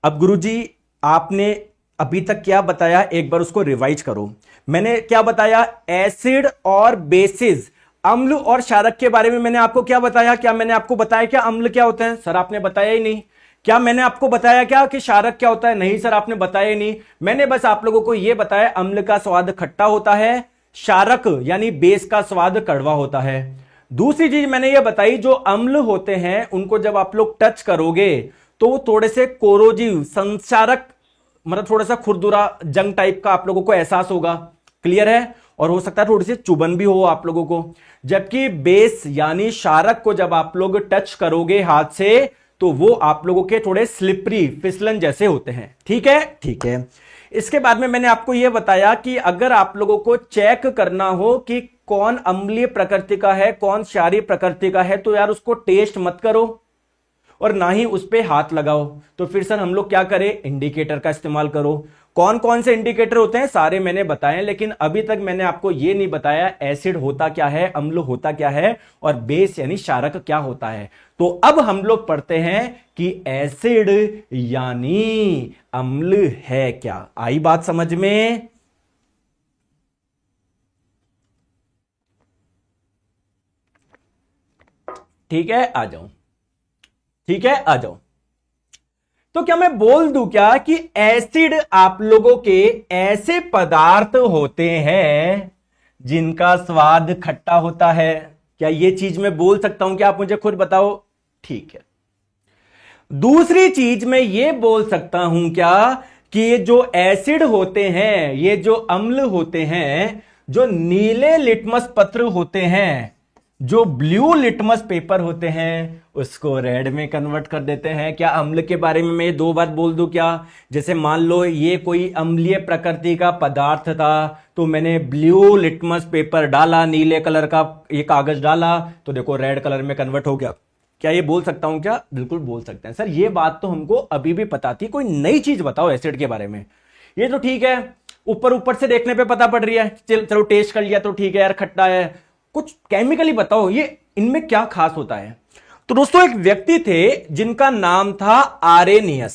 [SPEAKER 1] अब गुरुजी आपने अभी तक क्या बताया, एक बार उसको रिवाइज करो। मैंने क्या बताया, एसिड और बेसिस, अम्ल और क्षारक के बारे में मैंने आपको क्या बताया? क्या मैंने आपको बताया क्या अम्ल क्या होते हैं? सर आपने बताया ही नहीं। क्या मैंने आपको बताया क्या कि क्षारक क्या होता है? नहीं सर आपने बताया ही नहीं। मैंने बस आप लोगों को यह बताया अम्ल का स्वाद खट्टा होता है, क्षारक यानी बेस का स्वाद कड़वा होता है। दूसरी चीज मैंने यह बताई, जो अम्ल होते हैं उनको जब आप लोग टच करोगे तो वो थोड़े से कोरोजिव, संचारक, मतलब थोड़ा सा खुरदुरा जंग टाइप का आप लोगों को एहसास होगा। क्लियर है? और हो सकता है थोड़ी सी चुभन भी हो आप लोगों को। जबकि बेस यानी क्षारक को जब आप लोग टच करोगे हाथ से, तो वो आप लोगों के थोड़े स्लिपरी, फिसलन जैसे होते हैं। ठीक है? ठीक है। इसके बाद में मैंने आपको यह बताया कि अगर आप लोगों को चेक करना हो कि कौन अम्लीय प्रकृति का है, कौन क्षारीय प्रकृति का है, तो यार उसको टेस्ट मत करो और ना ही उस पे हाथ लगाओ। तो फिर सर हम लोग क्या करें, इंडिकेटर का इस्तेमाल करो। कौन कौन से इंडिकेटर होते हैं सारे मैंने बताए, लेकिन अभी तक मैंने आपको यह नहीं बताया एसिड होता क्या है, अम्ल होता क्या है, और बेस यानी क्षारक क्या होता है। तो अब हम लोग पढ़ते हैं कि एसिड यानी अम्ल है क्या। आई बात समझ में? ठीक है, आ जाओ। ठीक है, आ जाओ। तो क्या मैं बोल दूं क्या कि एसिड आप लोगों के ऐसे पदार्थ होते हैं जिनका स्वाद खट्टा होता है? क्या ये चीज मैं बोल सकता हूं? क्या आप मुझे खुद बताओ। ठीक है। दूसरी चीज मैं ये बोल सकता हूं क्या कि ये जो एसिड होते हैं, ये जो अम्ल होते हैं, जो नीले लिटमस पत्र होते हैं, जो ब्लू लिटमस पेपर होते हैं, उसको रेड में कन्वर्ट कर देते हैं। क्या अम्ल के बारे में मैं दो बात बोल दूं क्या? जैसे मान लो ये कोई अम्लीय प्रकृति का पदार्थ था, तो मैंने ब्लू लिटमस पेपर डाला, नीले कलर का ये कागज डाला, तो देखो रेड कलर में कन्वर्ट हो गया। क्या ये बोल सकता हूं क्या? बिल्कुल बोल सकते हैं। सर ये बात तो हमको अभी भी पता थी, कोई नई चीज बताओ एसिड के बारे में। ये तो ठीक है, ऊपर ऊपर से देखने पे पता पड़ रही है, चलो टेस्ट कर लिया तो ठीक है यार खट्टा है। कुछ केमिकली बताओ, ये इनमें क्या खास होता है? तो दोस्तों एक व्यक्ति थे जिनका नाम था आरेनियस।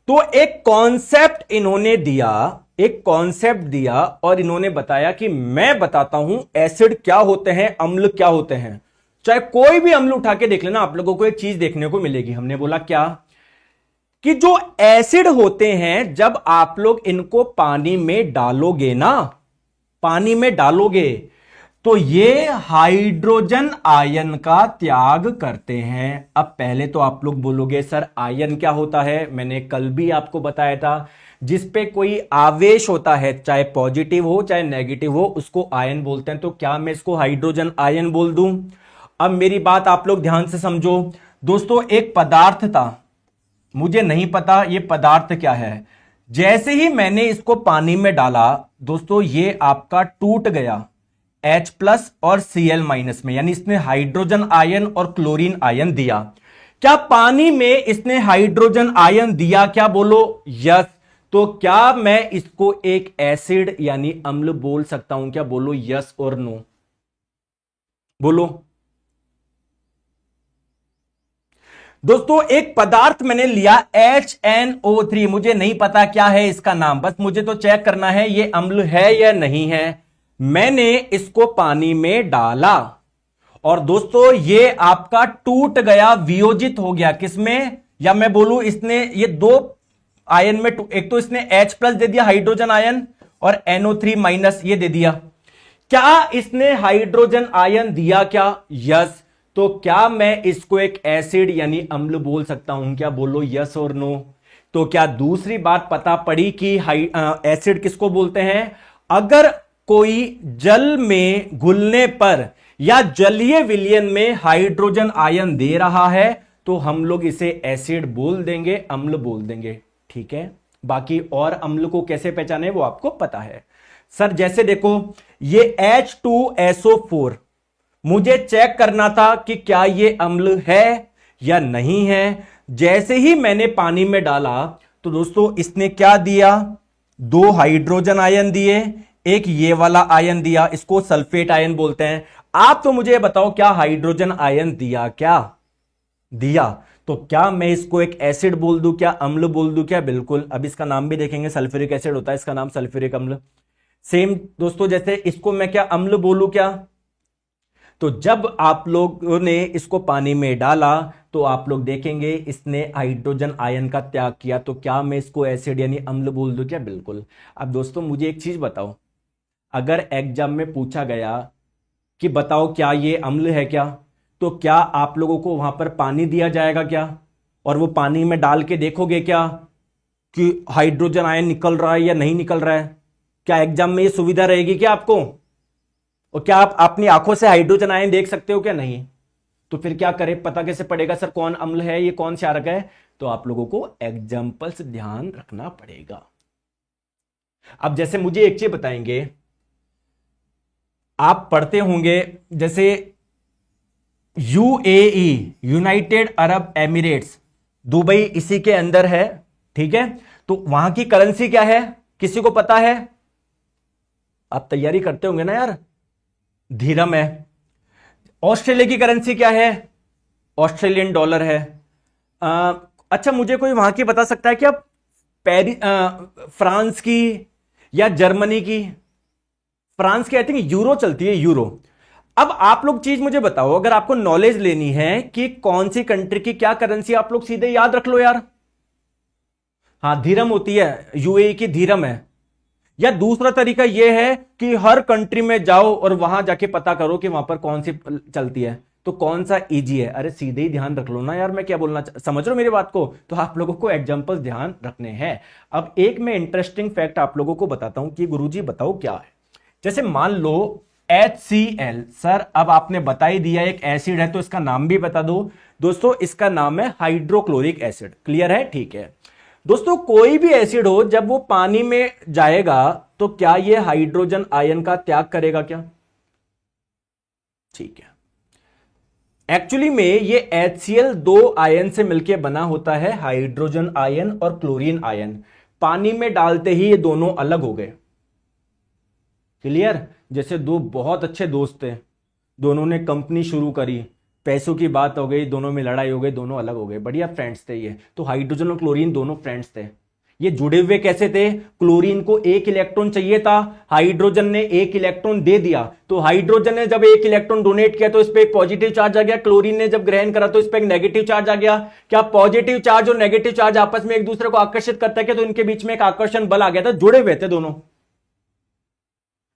[SPEAKER 1] तो एक कॉन्सेप्ट इन्होंने दिया, एक कॉन्सेप्ट दिया, और इन्होंने बताया कि मैं बताता हूं एसिड क्या होते हैं, अम्ल क्या होते हैं। चाहे कोई भी अम्ल उठा के देख लेना, आप लोगों को एक चीज देखने को मिलेगी। हमने बोला क्या कि जो एसिड होते हैं, जब आप लोग इनको पानी में डालोगे ना, पानी में डालोगे, तो ये हाइड्रोजन आयन का त्याग करते हैं। अब पहले तो आप लोग बोलोगे सर आयन क्या होता है, मैंने कल भी आपको बताया था, जिस पे कोई आवेश होता है चाहे पॉजिटिव हो चाहे नेगेटिव हो उसको आयन बोलते हैं। तो क्या मैं इसको हाइड्रोजन आयन बोल दूं? अब मेरी बात आप लोग ध्यान से समझो दोस्तों। एक पदार्थ था, मुझे नहीं पता ये पदार्थ क्या है, जैसे ही मैंने इसको पानी में डाला दोस्तों ये आपका टूट गया H+ और Cl- में, यानी इसने हाइड्रोजन आयन और क्लोरीन आयन दिया। क्या पानी में इसने हाइड्रोजन आयन दिया? क्या बोलो यस। तो क्या मैं इसको एक एसिड यानी अम्ल बोल सकता हूं? क्या बोलो यस और नो, बोलो दोस्तों। एक पदार्थ मैंने लिया HNO3, मुझे नहीं पता क्या है इसका नाम, बस मुझे तो चेक करना है ये अम्ल है या नहीं है। मैंने इसको पानी में डाला और दोस्तों ये आपका टूट गया, वियोजित हो गया किसमें, या मैं बोलूं इसने ये दो आयन में, एक तो इसने H+ दे दिया हाइड्रोजन आयन और NO3- ये दे दिया। क्या इसने हाइड्रोजन आयन दिया? क्या यस। तो क्या मैं इसको एक एसिड यानी अम्ल बोल सकता हूं? क्या बोलो यस और नो। तो क्या दूसरी बात पता पड़ी कि एसिड किसको बोलते हैं? अगर कोई जल में घुलने पर या जलीय विलयन में हाइड्रोजन आयन दे रहा है तो हम लोग इसे एसिड बोल देंगे, अम्ल बोल देंगे, ठीक है। बाकी और अम्ल को कैसे पहचाने वो आपको पता है। सर जैसे देखो ये H2SO4, मुझे चेक करना था कि क्या ये अम्ल है या नहीं है। जैसे ही मैंने पानी में डाला तो दोस्तों इसने क्या दिया, दो हाइड्रोजन आयन दिए, एक ये वाला आयन दिया, इसको सल्फेट आयन बोलते हैं। आप तो मुझे बताओ क्या हाइड्रोजन आयन दिया? क्या दिया। तो क्या मैं इसको एक एसिड बोल दूं? क्या अम्ल बोल दूं? क्या बिल्कुल। अब इसका नाम भी देखेंगे, सल्फ्यूरिक एसिड होता है, इसका नाम सल्फ्यूरिक अम्ल। सेम दोस्तों जैसे इसको मैं क्या अम्ल बोलूं? क्या, तो जब आप लोगों ने इसको पानी में डाला तो आप लोग देखेंगे इसने हाइड्रोजन आयन का त्याग किया। तो क्या मैं इसको एसिड यानी अम्ल बोल दूं? क्या बिल्कुल। अब दोस्तों मुझे एक चीज बताओ, अगर एग्जाम में पूछा गया कि बताओ क्या ये अम्ल है क्या, तो क्या आप लोगों को वहां पर पानी दिया जाएगा क्या, और वो पानी में डाल के देखोगे क्या कि हाइड्रोजन आयन निकल रहा है या नहीं निकल रहा है? क्या एग्जाम में ये सुविधा रहेगी क्या आपको? और क्या आप अपनी आंखों से हाइड्रोजन आयन देख सकते हो? क्या नहीं। तो फिर क्या करें, पता कैसे पड़ेगा सर कौन अम्ल है ये कौन क्षारक है? तो आप लोगों को एग्जाम्पल्स ध्यान रखना पड़ेगा। अब जैसे मुझे एक चीज बताएंगे, आप पढ़ते होंगे जैसे UAE, United Arab Emirates, Dubai इसी के अंदर है, ठीक है। तो वहां की करेंसी क्या है, किसी को पता है? आप तैयारी करते होंगे ना यार। धीरम है। ऑस्ट्रेलिया की करेंसी क्या है? ऑस्ट्रेलियन डॉलर है। अच्छा मुझे कोई वहां की बता सकता है क्या, फ्रांस की या जर्मनी की? फ्रांस की आई थिंक यूरो चलती है, यूरो। अब आप लोग चीज मुझे बताओ, अगर आपको नॉलेज लेनी है कि कौन सी कंट्री की क्या करेंसी, आप लोग सीधे याद रख लो यार। हाँ धीरम होती है, यूएई की धीरम है। या दूसरा तरीका यह है कि हर कंट्री में जाओ और वहां जाके पता करो कि वहां पर कौन सी चलती है, तो कौन सा इजी है। अरे सीधे ही ध्यान रख लो ना यार, मैं क्या बोलना समझ रहे हो मेरी बात को? तो आप लोगों को एग्जांपल्स ध्यान रखने हैं। अब एक मैं इंटरेस्टिंग फैक्ट आप लोगों को बताता हूं कि गुरुजी बताओ क्या है। जैसे मान लो HCl, सर अब आपने बता ही दिया एक एसिड है तो इसका नाम भी बता दो। दोस्तों इसका नाम है हाइड्रोक्लोरिक एसिड। क्लियर है? ठीक है दोस्तों, कोई भी एसिड हो जब वो पानी में जाएगा तो क्या ये हाइड्रोजन आयन का त्याग करेगा क्या? ठीक है। एक्चुअली में ये HCl दो आयन से मिलकर बना होता है, हाइड्रोजन आयन और क्लोरीन आयन। पानी में डालते ही ये दोनों अलग हो गए। क्लियर? जैसे दो बहुत अच्छे दोस्त थे, दोनों ने कंपनी शुरू करी, पैसों की बात हो गई, दोनों में लड़ाई हो गई, दोनों अलग हो गए, बढ़िया फ्रेंड्स थे ये। तो हाइड्रोजन और क्लोरीन दोनों फ्रेंड्स थे। ये जुड़े हुए कैसे थे? क्लोरीन को एक इलेक्ट्रॉन चाहिए था, हाइड्रोजन ने एक इलेक्ट्रॉन दे दिया। तो हाइड्रोजन ने जब एक इलेक्ट्रॉन डोनेट किया तो इस पर एक पॉजिटिव चार्ज आ गया, क्लोरीन ने जब ग्रहण करा तो इस पर एक नेगेटिव चार्ज आ गया। क्या पॉजिटिव चार्ज और नेगेटिव चार्ज आपस में एक दूसरे को आकर्षित करता है? तो इनके बीच में एक आकर्षण बल आ गया था, जुड़े हुए थे दोनों।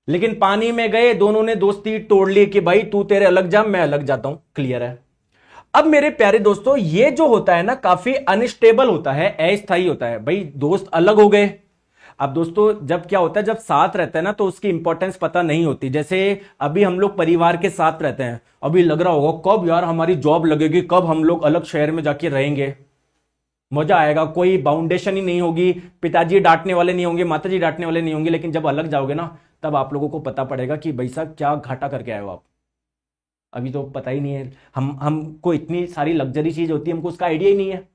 [SPEAKER 1] लेकिन पानी में गए, दोनों ने दोस्ती तोड़ ली कि भाई तू तेरे अलग जा, मैं अलग जाता हूं। क्लियर है। अब मेरे प्यारे दोस्तों, ये जो होता है ना काफी अनस्टेबल होता है, अस्थायी होता है। भाई दोस्त अलग हो गए। अब दोस्तों जब क्या होता है, जब साथ रहते हैं ना तो उसकी इंपॉर्टेंस पता नहीं होती। जैसे अभी हम लोग परिवार के साथ रहते हैं, अभी लग रहा होगा कब यार हमारी जॉब लगेगी, कब हम लोग अलग शहर में जाके रहेंगे, मजा आएगा, कोई बाउंडेशन ही नहीं होगी, पिताजी डांटने वाले नहीं होंगे, माताजी डांटने वाले नहीं होंगे। लेकिन जब अलग जाओगे ना, तब आप लोगों को पता पड़ेगा कि भाई साहब क्या घाटा करके आए हो आप। अभी तो पता ही नहीं है, हमको इतनी सारी लग्जरी चीज होती है, हमको उसका आइडिया ही नहीं है।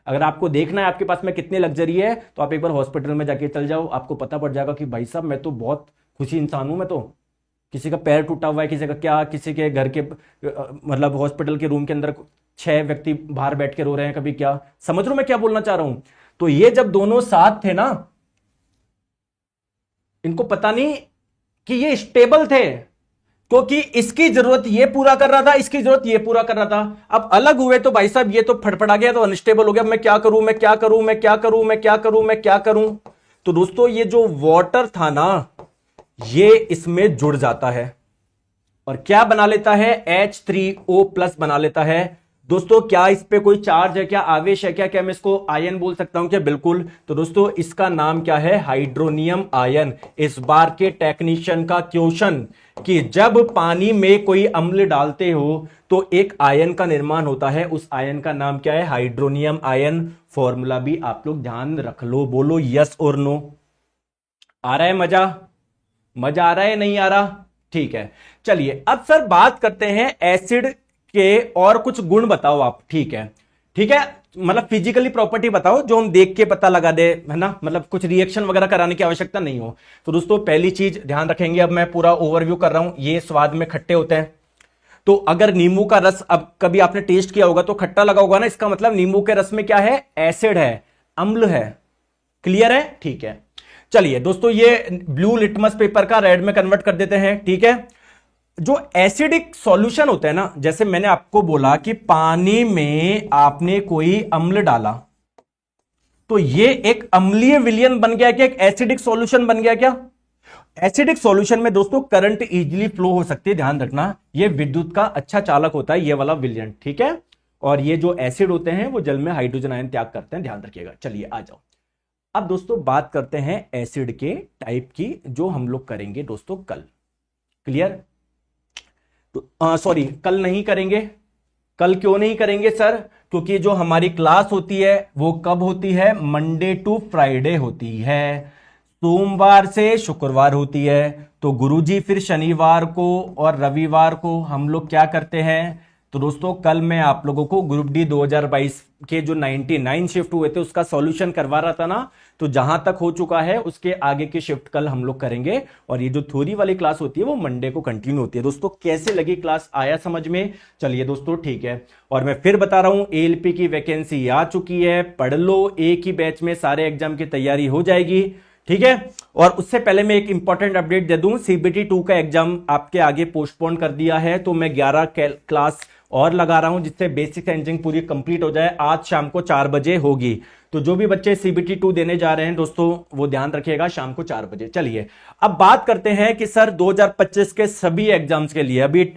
[SPEAKER 1] अगर आपको देखना है आपके पास में कितनी लग्जरी है, तो आप एक बार हॉस्पिटल में जाके चल जाओ, आपको पता पड़ जाएगा कि भाई साहब मैं तो बहुत खुशी इंसान हूं। मैं तो, किसी का पैर टूटा हुआ है, किसी का क्या, किसी के घर के मतलब हॉस्पिटल के रूम के अंदर 6 व्यक्ति बाहर बैठ के रो रहे हैं, कभी क्या, समझ रहे हो मैं क्या बोलना चाह रहा हूं। तो ये जब दोनों साथ थे ना, इनको पता नहीं कि ये स्टेबल थे, क्योंकि इसकी जरूरत ये पूरा कर रहा था, इसकी जरूरत ये पूरा कर रहा था। अब अलग हुए तो भाई साहब ये तो फड़फड़ा गया, तो अनस्टेबल हो गया। मैं क्या करूं, मैं क्या करूं, मैं क्या करूं, मैं क्या करूं, मैं क्या करूं। तो दोस्तों ये जो वाटर था ना, ये इसमें जुड़ जाता है और क्या बना लेता है, H3O+ बना लेता है। दोस्तों क्या इस पे कोई चार्ज है, क्या आवेश है, क्या मैं इसको आयन बोल सकता हूं क्या? बिल्कुल। तो दोस्तों इसका नाम क्या है, हाइड्रोनियम आयन। इस बार के टेक्नीशियन का क्वेश्चन कि जब पानी में कोई अम्ल डालते हो तो एक आयन का निर्माण होता है, उस आयन का नाम क्या है, हाइड्रोनियम आयन। फॉर्मूला भी आप लोग ध्यान रख लो, बोलो यस और नो। आ रहा है मजा? मजा आ रहा है, नहीं आ रहा? ठीक है। चलिए अब सर बात करते हैं एसिड के और कुछ गुण बताओ आप। ठीक है, ठीक है, मतलब फिजिकली प्रॉपर्टी बताओ जो हम देख के पता लगा दे, है ना, मतलब कुछ रिएक्शन वगैरह कराने की आवश्यकता नहीं हो। तो दोस्तों पहली चीज ध्यान रखेंगे, अब मैं पूरा ओवरव्यू कर रहा हूं, ये स्वाद में खट्टे होते हैं। तो अगर नींबू का रस अब कभी आपने टेस्ट किया होगा तो खट्टा लगा होगा ना, इसका मतलब नींबू के रस में क्या है, एसिड है, अम्ल है। क्लियर है? ठीक है। चलिए दोस्तों ये ब्लू लिटमस पेपर का रेड में कन्वर्ट कर देते हैं। ठीक है। जो एसिडिक सॉल्यूशन होता है ना, जैसे मैंने आपको बोला कि पानी में आपने कोई अम्ल डाला, तो ये एक अम्लीय विलयन बन गया क्या, एक एसिडिक सॉल्यूशन बन गया क्या? एसिडिक सॉल्यूशन में दोस्तों करंट इजीली फ्लो हो सकती है, ध्यान रखना, ये विद्युत का अच्छा चालक होता है ये वाला विलयन। ठीक है। और ये जो एसिड होते हैं वो जल में हाइड्रोजन आयन त्याग करते हैं, ध्यान रखिएगा। चलिए आ जाओ, अब दोस्तों बात करते हैं एसिड के टाइप की, जो हम लोग करेंगे दोस्तों कल। क्लियर? तो सॉरी, कल नहीं करेंगे। कल क्यों नहीं करेंगे सर? क्योंकि जो हमारी क्लास होती है वो कब होती है, मंडे टू फ्राइडे होती है, सोमवार से शुक्रवार होती है। तो गुरुजी फिर शनिवार को और रविवार को हम लोग क्या करते हैं, तो दोस्तों कल मैं आप लोगों को ग्रुप डी 2022 के जो 99 शिफ्ट हुए थे उसका सॉल्यूशन करवा रहा था ना, तो जहां तक हो चुका है उसके आगे की शिफ्ट कल हम लोग करेंगे। और ये जो थ्योरी वाली क्लास होती है वो मंडे को कंटिन्यू होती है। दोस्तों कैसे लगी क्लास, आया समझ में? चलिए दोस्तों ठीक है। और मैं फिर बता रहा हूं, एएलपी की वैकेंसी आ चुकी है, पढ़ लो, एक ही बैच में सारे एग्जाम की तैयारी हो जाएगी। ठीक है। और उससे पहले मैं एक इंपॉर्टेंट अपडेट दे दूं, सीबीटी 2 का एग्जाम आपके आगे पोस्टपोन कर दिया है, तो मैं 11 क्लास और लगा रहा हूं जिससे बेसिक इंजीनियरिंग पूरी कंप्लीट हो जाए। आज शाम को 4 बजे होगी, तो जो भी बच्चे सीबीटी 2 देने जा रहे हैं दोस्तों वो ध्यान रखिएगा, शाम को 4 बजे। चलिए अब बात करते हैं कि सर 2025 के सभी एग्जाम्स के लिए अभी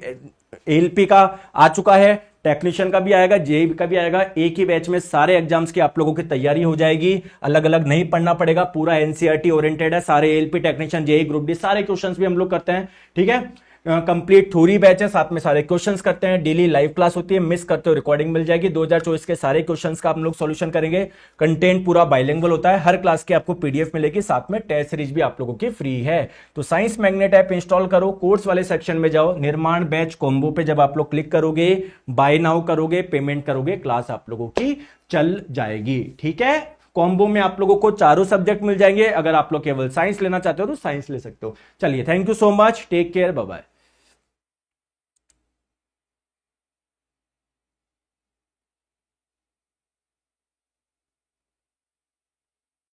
[SPEAKER 1] एएलपी का आ चुका है, टेक्नीशियन का भी आएगा, जेईई का भी आएगा, एक ही बैच में सारे एग्जाम्स की आप लोगों की तैयारी हो जाएगी, अलग अलग नहीं पढ़ना पड़ेगा, पूरा एनसीईआरटी ओरिएंटेड है, सारे ALP technician, JEE, group D सारे क्वेश्चंस भी हम लोग करते हैं। ठीक है। कंप्लीट थ्योरी बैच है, साथ में सारे क्वेश्चंस करते हैं, डेली लाइव क्लास होती है, मिस करते हो रिकॉर्डिंग मिल जाएगी। 2024 के सारे क्वेश्चंस का हम लोग सॉल्यूशन करेंगे। कंटेंट पूरा बाइलिंगुअल होता है, हर क्लास की आपको पीडीएफ मिलेगी, साथ में टेस्ट सीरीज भी आप लोगों की फ्री है। तो साइंस मैग्नेट ऐप इंस्टॉल करो, कोर्स वाले सेक्शन में जाओ, निर्माण बैच कॉम्बो पे जब आप लोग क्लिक करोगे, बाय नाउ करोगे, पेमेंट करोगे, क्लास आप लोगों की चल जाएगी। ठीक है। कॉम्बो में आप लोगों को चारों सब्जेक्ट मिल जाएंगे, अगर आप लोग केवल साइंस लेना चाहते हो तो साइंस ले सकते हो। चलिए thank you so much, take care, bye bye.